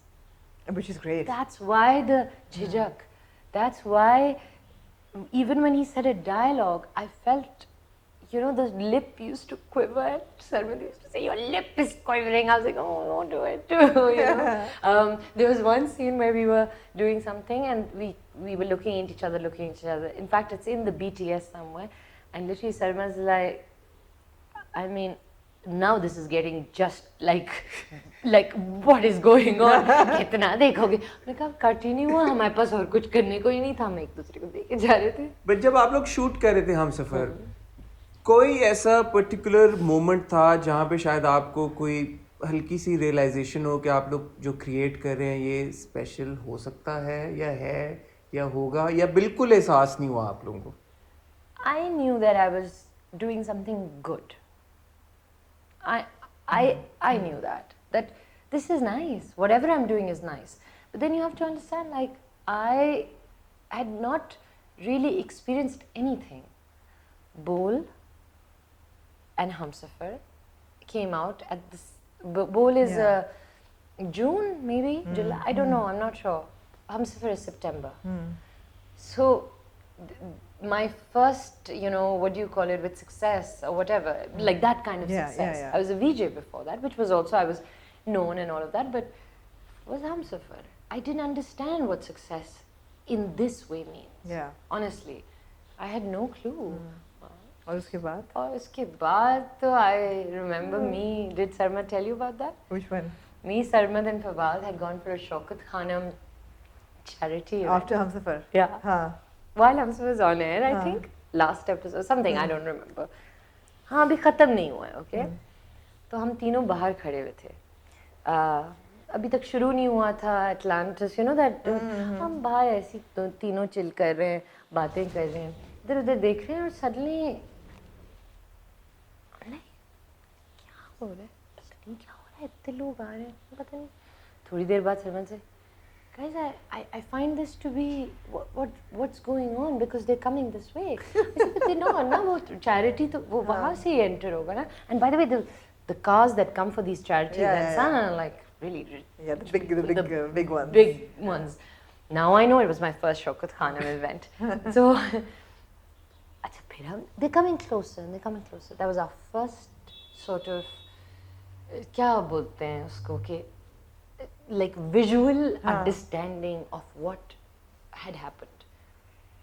Which is great. That's why the jhijak. That's why even when he said a dialogue, I felt, you know, the lip used to quiver. Sarmad used to say, your lip is quivering. I was like, oh, don't do it too, you know. There was one scene where we were doing something and we were looking at each other. In fact, it's in the BTS somewhere. And literally Sarmad's like, I mean, now this is getting just like what is going on? कितना देखोगे? मैंने कहा cut ही नहीं हुआ, हमारे पास और कुछ करने को ही नहीं था, हम एक दूसरे को देखे जा रहे थे. बट जब आप लोग शूट कर रहे थे हमसफर, कोई ऐसा पर्टिकुलर मोमेंट था जहाँ पे शायद आपको कोई हल्की सी रियलाइजेशन हो कि आप लोग जो क्रिएट कर रहे हैं ये स्पेशल हो सकता है या होगा, या बिल्कुल एहसास नहीं हुआ आप लोगों को? I knew that I was doing something good. I knew that this is nice. Whatever I'm doing is nice. But then you have to understand, like, I had not really experienced anything. Bol and Hamsafar came out at this. Bol is June, maybe July. I don't know. I'm not sure. Hamsafar is September. So my first, you know, what do you call it, with success or whatever, like that kind of success. I was a VJ before that, which was also, I was known and all of that, but was Hamsafar. I didn't understand what success in this way means. Yeah. Honestly, I had no clue. और उसके बाद? और उसके बाद तो I remember me, did Sarmad tell you about that? Which one? Me, Sarmad and Fawad had gone for a Shaukat Khanum charity event. After Hamsafar? Yeah. हाँ. While Hamsafar was on air, I think, last episode, something, I don't remember. हाँ, अभी ख़त्म नहीं हुआ है, okay? तो हम तीनों बाहर खड़े हुए थे. अभी तक शुरू नहीं हुआ था Atlantis, you know that? हम बाहर ऐसी तीनों चिल कर रहे हैं, बातें कर रहे हैं, इधर उधर देख रहे हैं और suddenly, नहीं, क्या हो रहा है? पता नहीं क्या हो रहा है, इतने लोग आ रहे हैं, पता नहीं. थोड़ी देर बाद सरमन से, guys, I find this to be what's going on because they're coming this way. I said, but they're not, ना वो charity तो वो वहाँ से ही enter होगा ना. And by the way, the cars that come for these charities and are like really the big ones. Big ones. Now I know it was my first Shaukat Khanum event. So, अच्छा फिर हम they're coming closer and they're coming closer. That was our first sort of क्या बोलते हैं उसको कि like visual understanding of what had happened.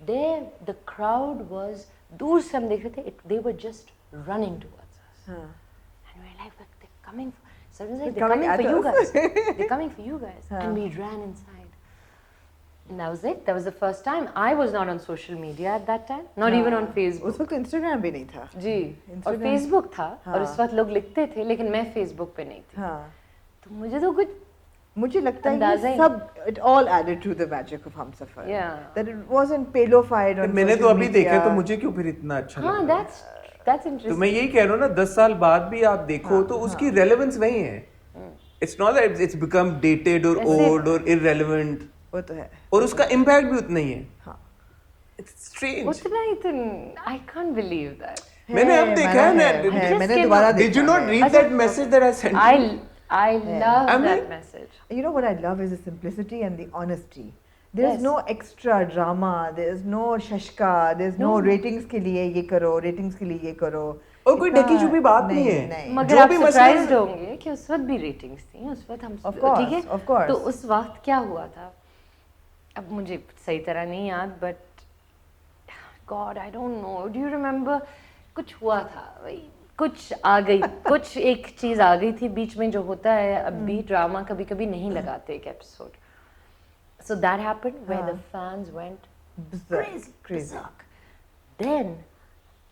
There, the crowd was, दूर से हम देख रहे थे, they were just running towards us. And we were like, they're coming for, so it was like, they're coming for you guys. They're coming for you guys. And we ran inside. And that was it. That was the first time. I was not on social media at that time. Not even on Facebook. उस वक्त Instagram भी नहीं था. जी. और Facebook था. और उस वक्त लोग लिखते थे, लेकिन मैं Facebook पे नहीं थी. तो मुझे तो कुछ मुझे लगता है ये सब it all added to the magic of Hamsafar. Yeah. That it wasn't paylofied on मैंने तो social अभी media. देखा तो मुझे क्यों फिर इतना अच्छा लगा? हाँ, that's interesting. तो मैं यही कह रहा हूँ ना, 10 साल बाद भी आप देखो तो उसकी relevance वही है. It's not that it's become dated or old or irrelevant. वो तो है. और उसका impact भी उतना ही है. हाँ. It's strange. उतना ही तो I can't believe that. मैंने अब देखा है ना। मैंने दोबारा Did you not read that message that I sent you? I love I'm that like- message. You know what I love is the simplicity and the honesty. There's Yes. no extra drama. There's no shashka. There's no ratings के लिए ये करो, ratings के लिए ये करो. और कोई इतना- ढकी छुपी बात नहीं है। नहीं. मगर जो आप भी मसला सरप्राइज्ड है- होंगे कि उस वक्त भी रेटिंग्स थी, उस वक्त हम Of course, ठीक है, of course. तो उस वक्त क्या हुआ था अब मुझे सही तरह नहीं याद, but God I don't no, do you remember कुछ हुआ था भाई, कुछ आ गई कुछ एक चीज आ गई थी बीच में, जो होता है अब भी ड्रामा कभी कभी नहीं लगाते एक episode, so that happened where the fans went crazy, berserk. Then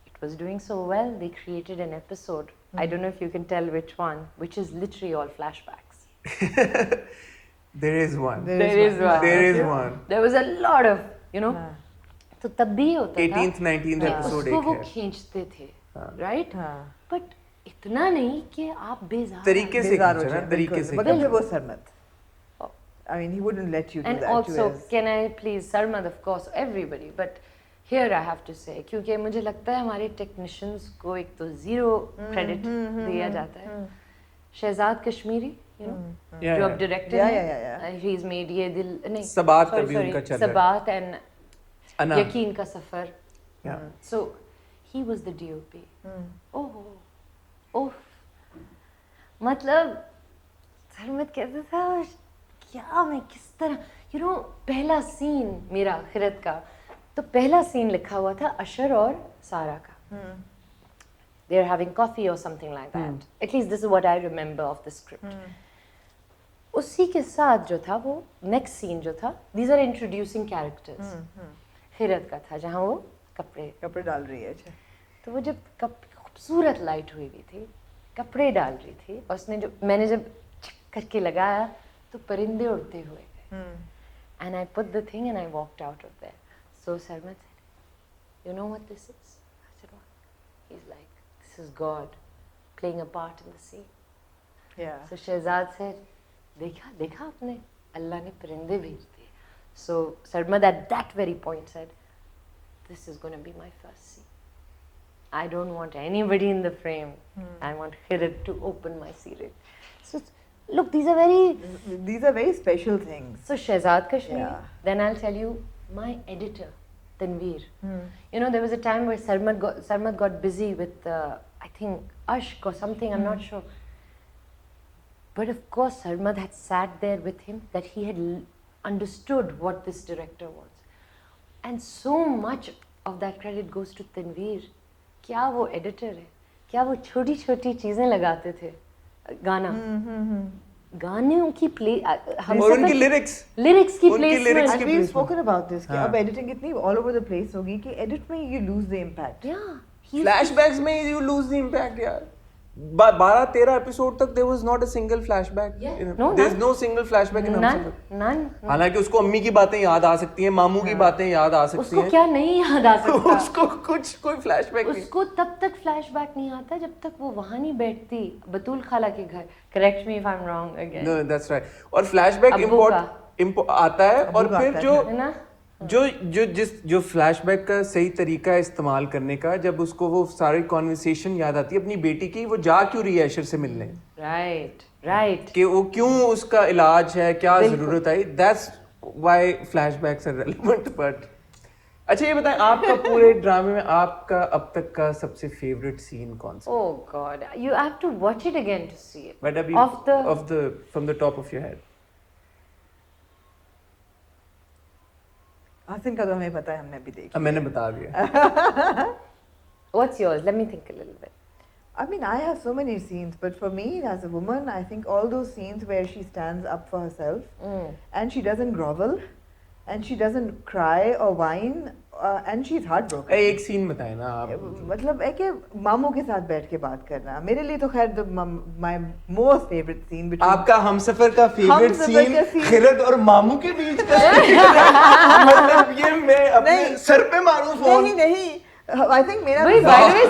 it was doing so well, they created an episode, I don't know if you can tell which one, which is literally all flashbacks. There is one. There is one. There is one. There was a lot of, you know, तो तब भी होता था 18th 19th कि episode उसको एक वो है। खींचते थे, राइट, हाँ. बट इतना नहीं कि आप बेजार तरीके से बेजार हो खींचा ना, जाए, तरीके बिल्कुल. से मगर खींचा। फिर वो सरमत. I mean, he wouldn't let you do And that also, to us. can I please, Sarmad, of course, everybody, but here I have to say, क्योंकि मुझे लगता है हमारे टेक्नीशियंस को एक तो जीरो क्रेडिट दिया जाता है. Shahzad Kashmiri, you know, Yeah, जो अब yeah. डायरेक्टर Yeah, हैं, yeah, yeah. he's made ये दिल नहीं, सबात sorry, अभी sorry, उनका चल रहा है। सबात and अना। यकीन का सफर. Yeah. So he was the DOP. Oh, मतलब सरमत कहता था क्या मैं किस तरह, you know, पहला सीन मेरा खिरत का, तो पहला सीन लिखा हुआ था अशर और सारा का. They are having coffee or something like that. At least this is what I remember of the script. उसी के साथ जो था वो नेक्स्ट सीन जो था, these are introducing characters. खिरत का था जहाँ वो कपड़े डाल रही है. अच्छा. तो वो जब खूबसूरत लाइट हुई हुई थी, कपड़े डाल रही थी, और उसने जो मैंने जब छक करके लगाया तो परिंदे उड़ते हुए थे. And I put the thing and I walked out of there. So Sarmad said, "You know what this is?" I said, "What?" He's like, "This is God playing a part in the scene." Yeah. So Shehzad said, देखा आपने, अल्लाह ने परिंदे भेज दिए. So Sarmad at that very point said, "This is going to be my first scene. I don't want anybody in the frame. I want Khirit to open my serial." So look, these are very special things. So Shehzad Kashmiri. Yeah. Then I'll tell you my editor, Tanveer. You know, there was a time where Sarmad got busy with I think Ashk or something. I'm not sure. But of course, Sarmad had sat there with him, that he had understood what this director was. And so much of that credit goes to Tanveer. क्या वो editor है, क्या वो छोटी छोटी चीजें लगाते थे, गाना, गानों की प्ले, और उनकी लिरिक्स की उनकी lyrics placement. And we've spoken about this. कि हाँ. अब editing इतनी all over the place होगी कि edit में you lose the impact. Yeah, flashbacks में यू लूज द इंपैक्ट यार. 12-13 एपिसोड तक there was not a single flashback. No, there is no single flashback in none. हालांकि उसको अम्मी की बातें याद आ सकती हैं, मामू की बातें याद आ सकती उसको हैं. क्या नहीं याद आ सकता, उसको कुछ कोई फ्लैशबैक नहीं. उसको तब तक फ्लैशबैक नहीं आता जब तक वो वहां नहीं बैठती बतूल खाला के घर. Correct me if I am wrong again. No that's right. और फ्लैशबैक अब्बू आता है, और अब्बू फिर आता जो है ना, जो फ्लैशबैक का सही तरीका है इस्तेमाल करने का, जब उसको वो सारी कॉन्वर्सेशन याद आती है अपनी बेटी की, वो जा क्यों रही है अशर से मिलने, राइट, कि वो क्यों उसका इलाज है, क्या जरूरत आई, that's why flashbacks are relevant. But अच्छा ये बताएं, आपका पूरे ड्रामे में आपका अब तक का सबसे फेवरेट सीन कौन सा? Oh God, you have to watch it again to see it. But अभी of the from the top of your head. हासिन का तो हमें पता है, हमने अभी देखा. मैंने बता दिया. what's yours? Let me think a little bit. I mean, I have so many scenes, but for me as a woman, I think all those scenes where she stands up for herself and she doesn't grovel and she doesn't cry or whine and she's heartbroken. एक scene बताए ना आप. मतलब है कि मामू के साथ बैठ के बात करना, मेरे लिए तो खैर my most favorite scene between आपका हमसफर का फेवरेट हमसफर का सीन scene- खिरत और मामू के बीच का मतलब ये मैं अपने नहीं। सर पे मारूं फोन. नहीं I think मेरा Wait, by the way,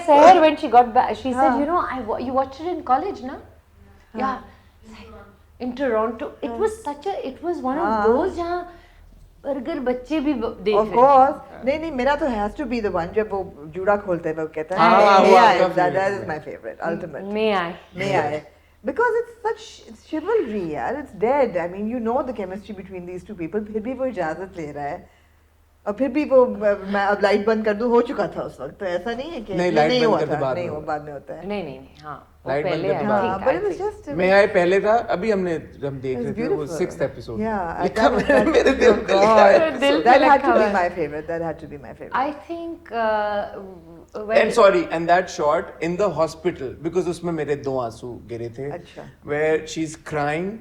Seher, when she got back, she said, हाँ. you know, you watched it in college, na? Yeah. In Toronto, it was one of हाँ. those जहाँ burger बच्चे भी देख Of रहे हैं। course, नहीं मेरा तो has to be the one जब वो जूड़ा खोलते हैं वो कहता है हाँ, may वो I, आपका that favorite is my favorite, ultimate. May I? May I? Because it's chivalry, यार. It's dead. I mean, you know the chemistry between these two people. फिर भी वो इजाजत ले रहा है. और फिर भी वो मैं अब लाइट बंद कर दूं हो चुका था उस वक्त. तो ऐसा नहीं है कि नहीं, ये light नहीं बंद हुआ करते था. बाद नहीं में वो होता बाद में होता है. नहीं, हाँ, वो Light बंद पहले करके I बाद। think, but I it was think. just मैं आए पहले था अभी हम देख It was रहे थे वो beautiful. 6th episode Yeah, लिखा that- मेरे दिल oh पे God. लिखा है। दिल पे That had लिखा to हुआ be है। my favorite. That had to be my favorite. I think when And sorry, and that shot in the hospital because उसमें मेरे 2 आंसू गिरे थे. अच्छा. Where she's crying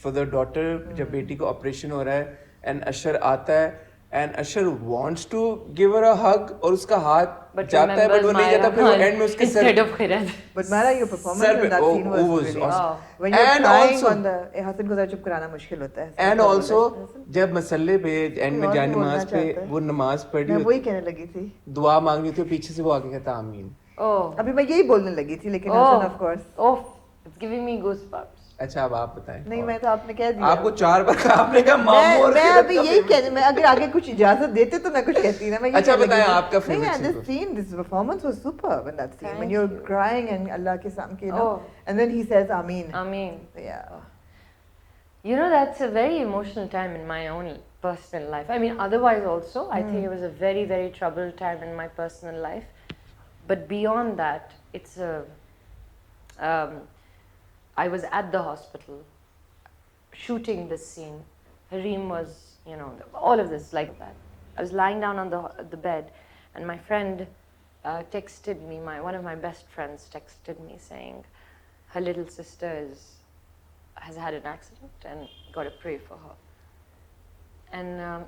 for the daughter जब बेटी को ऑपरेशन हो रहा है and अशर आता है and Usher wants to give her a hug और उसका हाथ but जाता है but वो नहीं जाता फिर वो Myra end में उसके instead sir of Khiraz. But Mara, your performance Sir, in that oh, scene was was really awesome. when you're And crying also- on the Hasan को जरा चुप कराना मुश्किल होता है. and also जब मसल्ले पे एंड में और जान भी बोलना नमाज पे चाहता है। वो नमाज पढ़ी मैं होती- वही कहने लगी थी. दुआ मांग रही थी और पीछे से वो आगे कहता आमीन. Oh, अभी मैं यही बोलने लगी थी लेकिन Hasan of course. oh, it's giving me goosebumps. अच्छा अब आप बताएं. नहीं मैं तो आपने कह दिया. आपको 4 बार कहा आपने कहा मामू और मैं फिर अभी आपका यही favorite. कहने मैं अगर आगे कुछ इजाजत देते तो मैं कुछ कहती ना मैं अच्छा, बताएं आपका favorite नहीं scene this को. scene this performance was superb in that scene when Thank you're you. crying and Allah ke सामने you know Oh. and then he says Ameen. I mean, Yeah. you know, that's a very emotional time in my own personal life. I mean, otherwise also, I think it was a very, very troubled time in my personal life. But beyond that, it's a. I was at the hospital shooting this scene. Hareem was, you know, all of this like that. I was lying down on the bed, and my friend texted me. One of my best friends texted me saying, her little sister has had an accident and got to pray for her. And I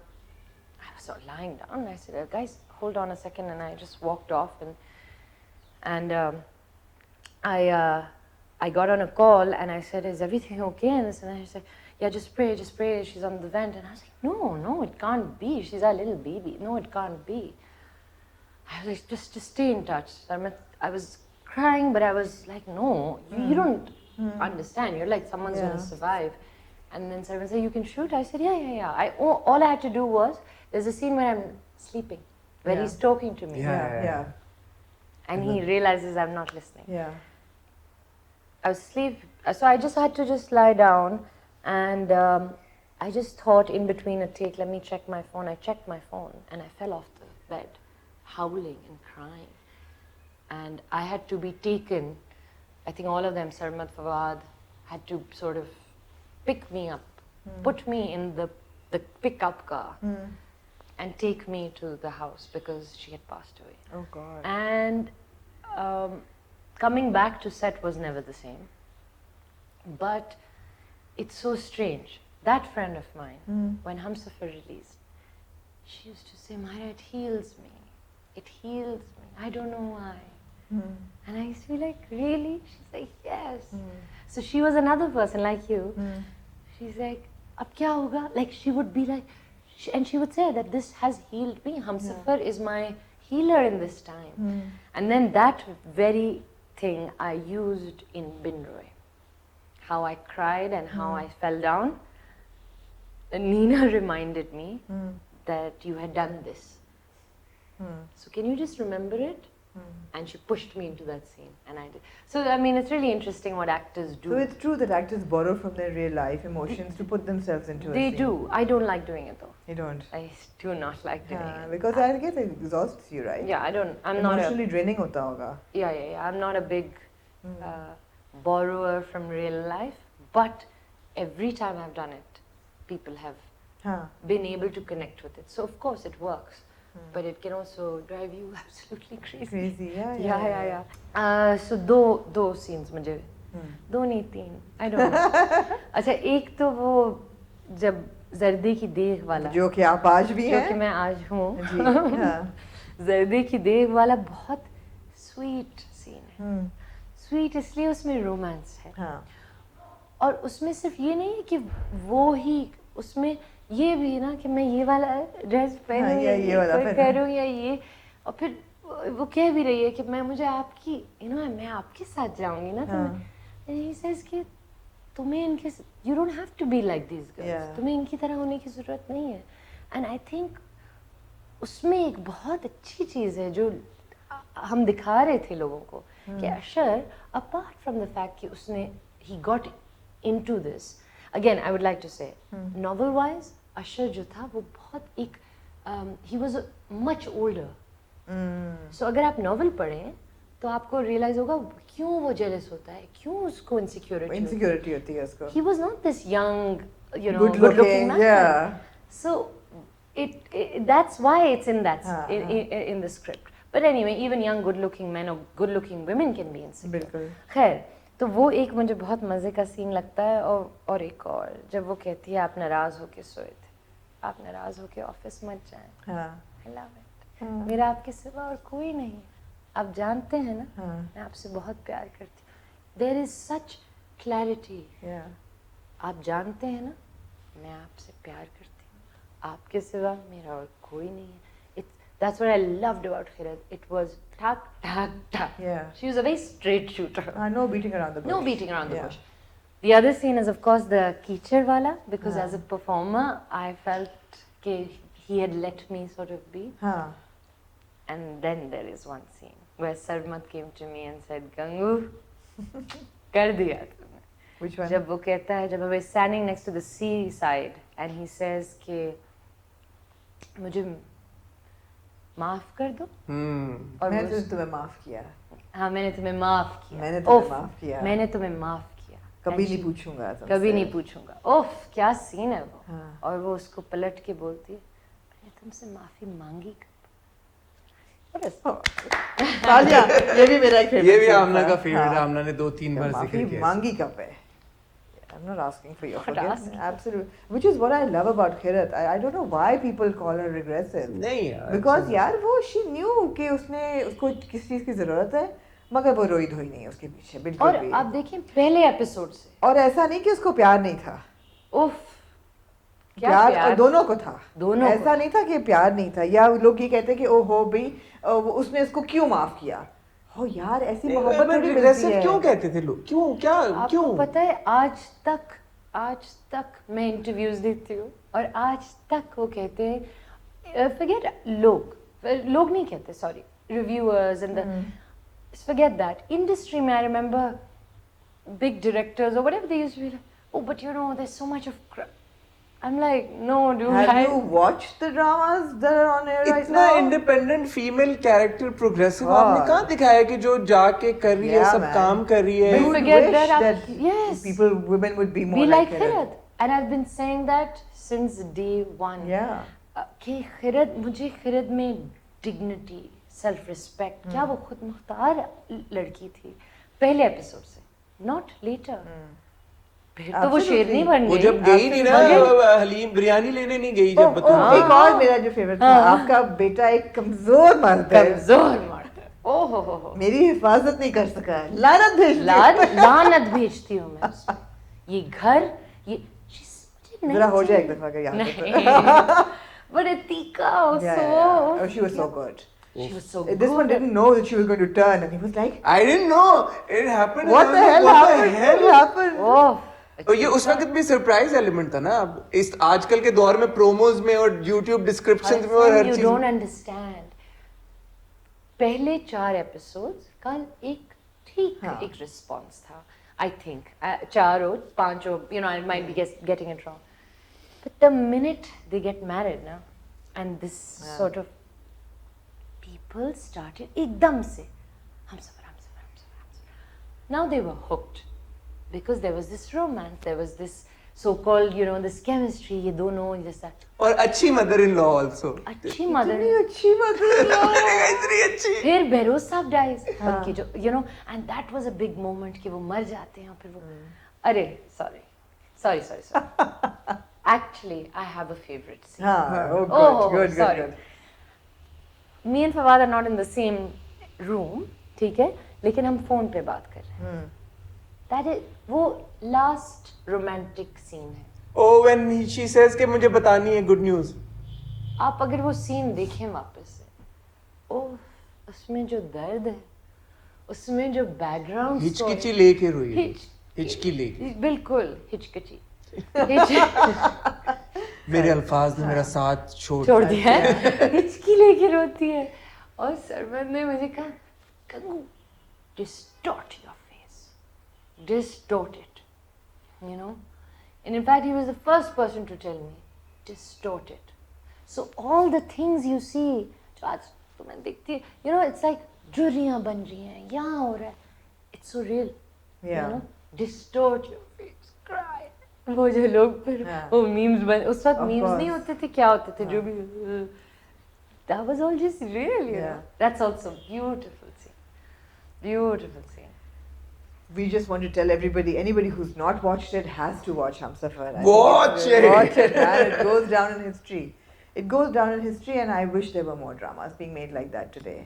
was sort of lying down and I said, guys, hold on a second, and I just walked off and I got on a call and I said, is everything okay? And I said, yeah, just pray, she's on the vent. And I was like, no, it can't be, she's our little baby, no, it can't be. I was like, just stay in touch. I was crying, but I was like, no, you don't understand, you're like, someone's Yeah. going to survive. And then someone said, you can shoot? I said, yeah. All I had to do was, there's a scene where I'm sleeping, where Yeah. he's talking to me. Yeah. And he realizes I'm not listening. Yeah. I was asleep, so I just had to just lie down, and I just thought in between a take, let me check my phone. I checked my phone, and I fell off the bed, howling and crying. And I had to be taken, I think all of them, Sarmad, Fawad, had to sort of pick me up, put me in the pickup car, and take me to the house because she had passed away. Oh God. And coming back to set was never the same. But it's so strange. That friend of mine, when Humsafar released, she used to say, Myra, it heals me. It heals me. I don't know why. And I used to be like, really? She's like, yes. So she was another person like you. She's like, ab kya hoga? Like she would be like, and she would say that this has healed me. Humsafar is my healer in this time. And then that very thing I used in Binroy. How I cried and how I fell down. And Nina reminded me that you had done this. So can you just remember it? And she pushed me into that scene, and I did. So I mean, it's really interesting what actors do. So it's true that actors borrow from their real life emotions to put themselves into a They scene. do. I don't like doing it though. You don't. I do not like doing it. Because I guess it exhausts you, right? Yeah, I don't. I'm not a. Emotionally draining hota hoga. Yeah. I'm not a big borrower from real life, but every time I've done it, people have Huh. been able to connect with it. So of course it works, but it can also drive you absolutely crazy. Crazy, yeah. Yeah. So दो scenes मुझे, दो नहीं तीन, I don't know. अच्छा एक तो वो जब जर्दे की देग वाला, जो कि आप आज भी जो हैं. कि मैं आज हूँ, जी, हाँ. जर्दे की देग वाला बहुत स्वीट सीन है. स्वीट इसलिए उसमें रोमांस है. हाँ. और उसमें सिर्फ ये नहीं है कि वो ही, उसमें ये भी है ना कि मैं ये वाला ड्रेस पहनूं या ये वाला कोई पहनूं या ये, और फिर वो कह भी रही है कि मैं मुझे आपकी मैं आपके साथ जाऊंगी ना. तो he says कि तुम्हें इनके, you don't have to be like these girls. Yeah. तुम्हें इनकी तरह होने की जरूरत नहीं है. एंड आई थिंक उसमें एक बहुत अच्छी चीज़ है जो हम दिखा रहे थे लोगों को कि Ashar apart from the fact कि उसने he got into this again I would like to say novel wise Ashar जो था वो बहुत एक he was much older so अगर आप नॉवेल पढ़ें तो आपको रियलाइज होगा क्यों वो जेलस होता है क्यों उसको इनसिक्योरिटी होती है उसको he was not this young Good good looking looking, man yeah. so it that's why it's in that in the script but anyway even young good looking men or good looking women can be insecure बिल्कुल खैर तो वो एक मुझे बहुत मजे का scene लगता है और एक और जब वो कहती है आप नाराज होके सोए थे आप नाराज होके ऑफिस मत जाएं हाँ I love it मेरा आपके सिवा और कोई नहीं आप जानते हैं ना मैं आपसे बहुत प्यार करती हूँ there is such clarity yeah आप जानते हैं ना मैं आपसे प्यार करती हूँ आपके सिवा मेरा और कोई नहीं है that's what I loved about Khirat. It was tak tak tak. Yeah. She was a very straight shooter. no beating around the bush. No beating around the Yeah. bush. The other scene is of course the Keecher wala because हाँ. as a performer I felt he had let me sort of be. हाँ And then there is one scene where Sarmat came to me and said, Gangu, कर दिया तुमने. which one जब वो कहता है जब we're standing next to the seaside and he says कि मुझे माफ कर दो और मैंने वो- तुम्हें माफ किया हाँ मैंने तुम्हें माफ किया मैंने तुम्हें ओफ, माफ किया। मैंने तुम्हें माफ किया कभी And नहीं she- पूछूंगा तुमसे। कभी नहीं पूछूंगा ओफ क्या सीन है वो हाँ। और वो उसको पलट के बोलती है मैंने तुमसे माफी मांगी कब तालियां, ये भी मेरा एक favorite ये भी scene आमना था। का फेवरेट है हाँ। आमना ने 2-3 बार जिक्र माफी किया मांगी कब है I'm not asking for your Not forgiveness. asking. Absolutely. Which is what I love about Khirat. I don't know why people call her regressive. नहीं यार Because यार वो she knew कि उसने उसको किस चीज़ की ज़रूरत है मगर वो रोई धोई नहीं उसके पीछे बिल्कुल और भी। आप देखिए पहले एपिसोड से और ऐसा नहीं कि उसको प्यार नहीं था उफ क्या प्यार प्यार दोनों को था दोनों को ऐसा नहीं था कि प्यार नहीं था या लोग ये कहते कि ओहो भाई उसने उसको क्यों माफ किया हो यार ऐसी मोहब्बत थोड़ी मिलती रिग्रेसिव है क्यों कहते थे लोग क्यों क्या आपको क्यों पता है आज तक मैं इंटरव्यूज देती हूँ और आज तक वो कहते हैं forget लोग नहीं कहते sorry reviewers and forget that industry में I remember big directors or whatever they used to be like oh but you know there's so much of crap I'm like no dude Have you watched the dramas that are on air right इतना now? Independent female character progressive हाँ। आपने कहाँ दिखाया कि जो जाके कर रही है Yeah, सब man. काम कर रही है You would forget wish that that yes women would be more be like Khirat. Khirat and I've been saying that since day one Yeah. कि Khirat मुझे Khirat में dignity self respect क्या वो खुद मुख्तार लड़की थी पहले एपिसोड से not later फिर तो वो Absolutely. शेरनी बन वो गई जब गई नहीं ना मगर- हलीम बिरयानी लेने नहीं गई Oh, जब बतून एक और मेरा जो फेवरेट था आपका बेटा एक कमजोर मर्द है कमजोर मर्द है ओहो हो मेरी हिफाजत नहीं कर सका लानत भेज दी। लानत भेजती हूँ मैं उसमें ये घर ये मुझे जरा हो नहीं जाए एक दफा का यहाँ पे। नहीं but Atika was Yeah, so yeah, yeah. Oh, she was so good. she was so This good one didn't know that she was going to turn, and he was like, I didn't know it happened. "What the hell What the happened? hell? What happened?" oh और ये उस वक्त भी surprise element था ना अब इस आजकल के दौर में प्रोमोज में और YouTube डिस्क्रिप्शन में और हर you चीज don't understand पहले 4 एपिसोड्स का एक ठीक हाँ. एक रिस्पांस था I think 4 or 5 or you know I might be getting it wrong but the minute they get married now and this sort of people started एकदम से हम सफर now they were hooked because there was this romance there was this so-called you know this chemistry ये दोनों जैसा और अच्छी mother in law also अच्छी mother इतनी अच्छी मदर इतनी अच्छी फिर बेरोज साहब डाइज उनकी जो you know and that was a big moment कि वो मर जाते हैं और फिर वो अरे sorry actually I have a favourite scene हाँ oh Oh, good sorry. Me and Fawad are not in the same room ठीक है लेकिन हम फोन पे बात कर रहे हैं दैट इज वो लास्ट रोमांटिक सीन है ओ व्हेन शी सेज कि मुझे बतानी है गुड न्यूज़ आप अगर वो सीन देखें वापस से ओह उसमें जो दर्द है उसमें जो बैकग्राउंड हिचकिची लेके रोई हिच- हिचकी लेके बिल्कुल हिचकिची मेरे अल्फाज ने मेरा साथ छोड़ दिया है हिचकी लेके रोती है और सरमद ने मुझे कहा कंगू distort your face, distort it, you know, and in fact he was the first person to tell me distort it. So all the things you see जो आज तुम्हें दिखती है, you know, it's like झुर्रियाँ बन रही हैं, यहाँ हो रहा है, it's so real, you know, distort your face, cry. वो जो लोग फिर वो memes बन, उस वक्त memes नहीं होते थे, क्या होते थे जो भी, that was all just real, you know. That's also beautiful scene, beautiful scene. We just want to tell everybody, anybody who's not watched it has to watch Hamsafar. Watch it! Watch it, man. It goes down in history. It goes down in history, and I wish there were more dramas being made like that today.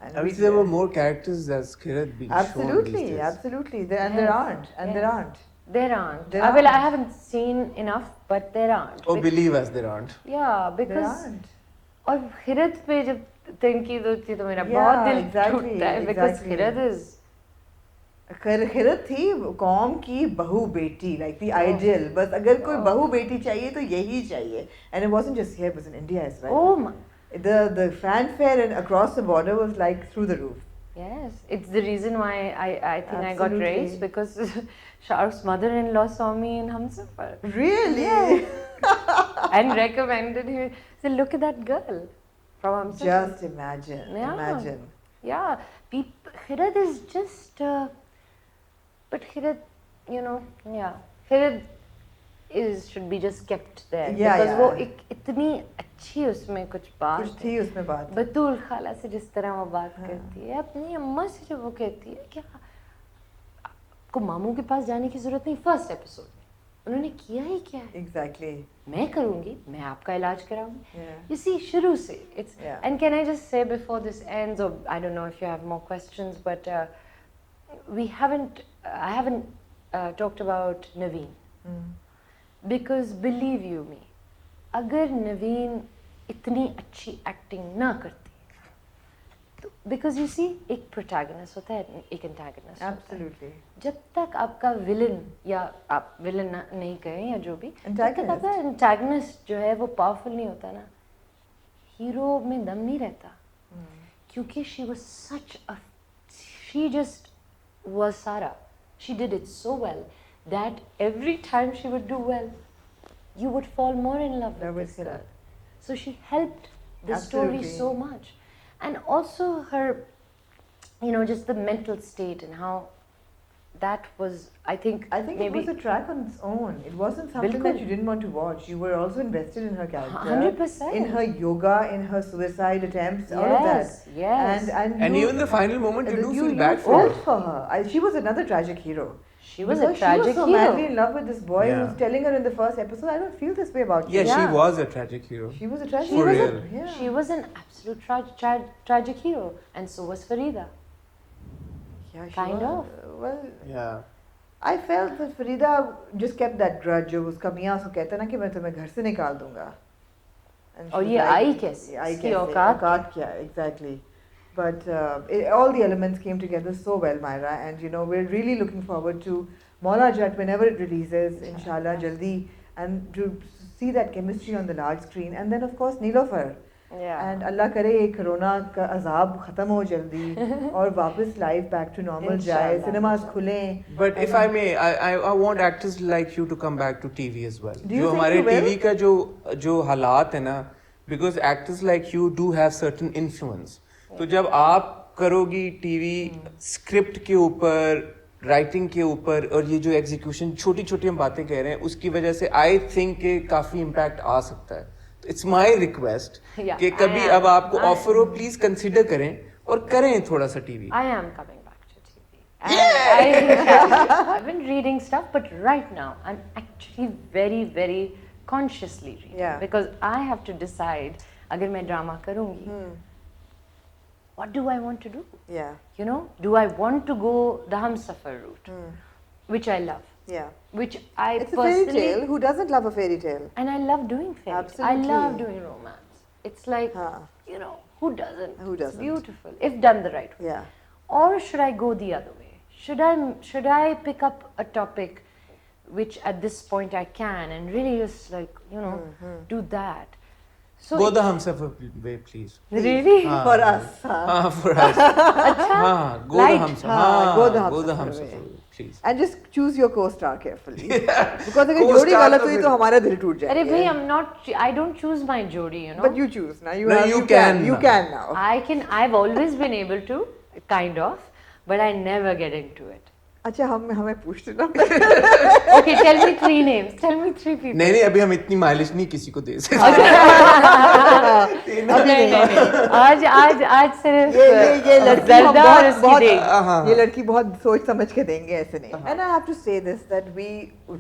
And I wish there were more characters as Kirat being shown absolutely, these days. absolutely. There aren't, and there aren't. There aren't. There Well, I aren't. haven't seen enough, but there aren't. Oh, believe us, there aren't. Yeah, There because aren't. और खिरत पे जब तनकीद होती है तो मेरा Yeah, बहुत दिल exactly, टूटता है because exactly. खिरत is खिरत थी कौम की बहू बेटी, like the ideal. बस अगर कोई बहू बेटी चाहिए तो यही चाहिए. And it wasn't just here, it was in India as well. oh my The fanfare and across the border was like through the roof. yes, it's the reason why I think I got Absolutely. raised because Shahrukh's mother-in-law saw me in Humsafar Really? and recommended him. Said, look at that girl from Humsafar. Just imagine. Yeah. Imagine. Yeah, Khirat is just, but Khirat, you know, yeah, Khirat should be just kept there Yeah, because yeah. वो एक इतनी अच्छी उसमें कुछ कुछ बात थी उसमें बात. बतूल खाला से जिस तरह वो बात करती है अपनी अम्मा से जब वो कहती है कि आपको मामू के पास जाने की जरूरत नहीं, फर्स्ट एपिसोड में उन्होंने किया ही क्या है, Exactly. मैं करूंगी, मैं आपका इलाज कराऊंगी. Yeah. You see, शुरू से it's Yeah. and can I just say before this ends, or I don't know if you have more questions, but I haven't talked about Naveen because believe you me, अगर नवीन इतनी अच्छी acting ना करती तो because you see एक protagonist होता है एक एंटागनिस्ट होता है. Absolutely. जब तक आपका विलन या आप विलन नहीं कहें या जो भी, जब तक Antagonist. आपका एंटागनिस्ट जो है वो पावरफुल नहीं होता ना, हीरो में दम नहीं रहता. क्योंकि she just was Sara. She did it so well that every time she would do well, you would fall more in love with this girl. So she helped the story Absolutely. so much. And also her, you know, just the mental state and how that was, I think it maybe was a track on its own. It wasn't something that Bilkul. you didn't want to watch. You were also invested in her character. 100%. In her yoga, in her suicide attempts, all of that. Yes. And And even the final moment, you do feel you bad for her. felt for her. She was another tragic hero. She was Because a tragic she was so hero. madly in love with this boy Yeah. who's telling her in the first episode, I don't feel this way about you. Yeah, Yeah. she was a tragic hero. She was a tragic For hero. real. Yeah. She was an absolute tragic hero, and so was Farida. Yeah, she Kind was. of. Well, Yeah. I felt that Farida just kept that grudge. जो उसका मियाँ उसको कहता ना कि मैं तुम्हें घर से निकाल दूंगा. And और she's ये like, आई कैसे? ये आई इसकी कैसे? औकात औकात क्या? Exactly. But all the elements came together so well, Myra, and you know we're really looking forward to Maula Jat whenever it releases, inshallah, jaldi, and to see that chemistry on the large screen, and then of course Neelofer. Yeah. And Allah करे ये corona का अजाब खत्म हो जल्दी और वापस life back to normal जाए, Inshallah. सिनेमास खुलें. But if I may, I want actors like you to come back to TV as well. Do you जो think हमारे you will? TV का जो हालात है ना, because actors like you do have certain influence. तो जब आप करोगी TV स्क्रिप्ट के ऊपर, राइटिंग के ऊपर और ये जो एग्जीक्यूशन छोटी छोटी हम बातें कह रहे हैं उसकी वजह से आई थिंक के काफी इम्पैक्ट आ सकता है. इट्स माय रिक्वेस्ट Yeah, कि कभी I am. अब आपको ऑफर हो प्लीज कंसिडर करें और करें थोड़ा सा TV. I am coming back to TV. And I've been reading stuff, but right now I'm actually very, very consciously reading Yeah. because I have to decide अगर मैं ड्रामा करूँगी, what do I want to do? Yeah, You know, do I want to go the Humsafar route, which I love, yeah. which I It's a fairy personally tale. Who doesn't love a fairy tale? and I love doing fairy tales. I Absolutely. love doing romance. It's like Huh. you know, who doesn't? Who It's doesn't? beautiful if done the right way. Yeah. Or should I go the other way? Should I pick up a topic which at this point I can, and really just like, you know, do that. So Go the Humsafar way, please. really, For us, हाँ, for us. हाँ, go the Light. Humsafar. हाँ, go the हाँ, go the Humsafar Humsafar way. way, please. and just choose your co-star carefully. Because अगर Co-star जोड़ी गलत तो हुई फिर- तो हमारा दिल टूट अरे जाएगा. भाई, I don't choose my jodi, you know. But you choose now. No, you can You now. can now. I've always been able to, kind of, but I never get into it. अच्छा हमें पूछते ना. Okay, tell me 3 names. Tell me 3 people. नहीं अभी हम इतनी mileage नहीं किसी को दे सकते. नहीं. आज सिर्फ ये लड़की हम जर्दा और उसकी बहुत देख. ये लड़की बहुत सोच समझ के देंगे ऐसे नहीं. And I have to say this that we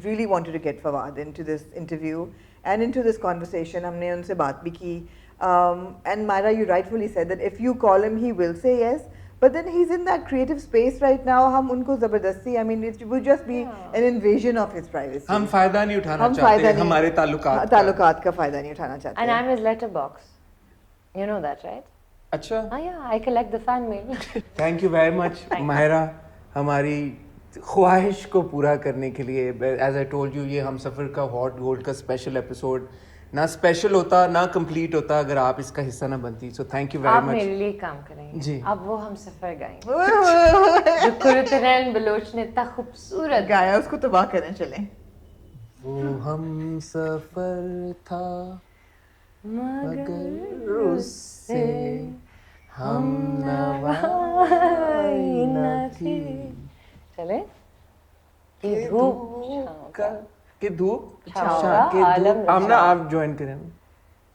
really wanted to get Fawad into this interview and into this conversation. हमने उनसे बात भी की. And Myra, you rightfully said that if you call him, he will say yes. But then he's in that creative space right now. हम उनको जबरदस्ती, I mean, it would just be an invasion of his privacy. हम फायदा नहीं उठाना हम चाहते फायदा नहीं- हमारे ताल्लुकात. ताल्लुकात का फायदा नहीं उठाना चाहते. And I'm his letterbox. You know that, right? अच्छा. Oh yeah, I collect the fan mail. Thank you very much Mahira, हमारी ख्वाहिश को पूरा करने के लिए. एज आई टोल्ड यू, ये हम सफ़र का हॉट गोल्ड का स्पेशल एपिसोड ना स्पेशल होता ना कंप्लीट होता अगर आप इसका हिस्सा ना बनती. सो थैंक यू वेरी आप मच. मेरे लिए काम करेंगे. जी. अब वो हम सफर गाएंगे. जो कुरतनैन बलोच ने इतना खूबसूरत गाया उसको तबाह करने चले. वो हम सफर था मगर उससे हम नवाई न थी. चले कि धूप छाँव का. कि धूप छाँव छाँव का आलम हम ना रचा. आप ज्वाइन करें ना.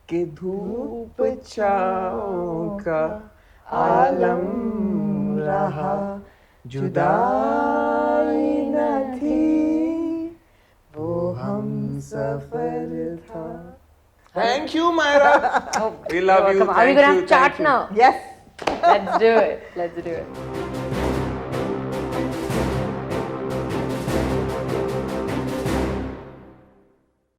कि धूप छाँव का आलम रहा जुदाई न थी वो हम सफर था. Thank you, Myra. Oh, We love you're you. welcome. Are we Thank gonna you. have chat Thank you. now? Yes. Let's do it.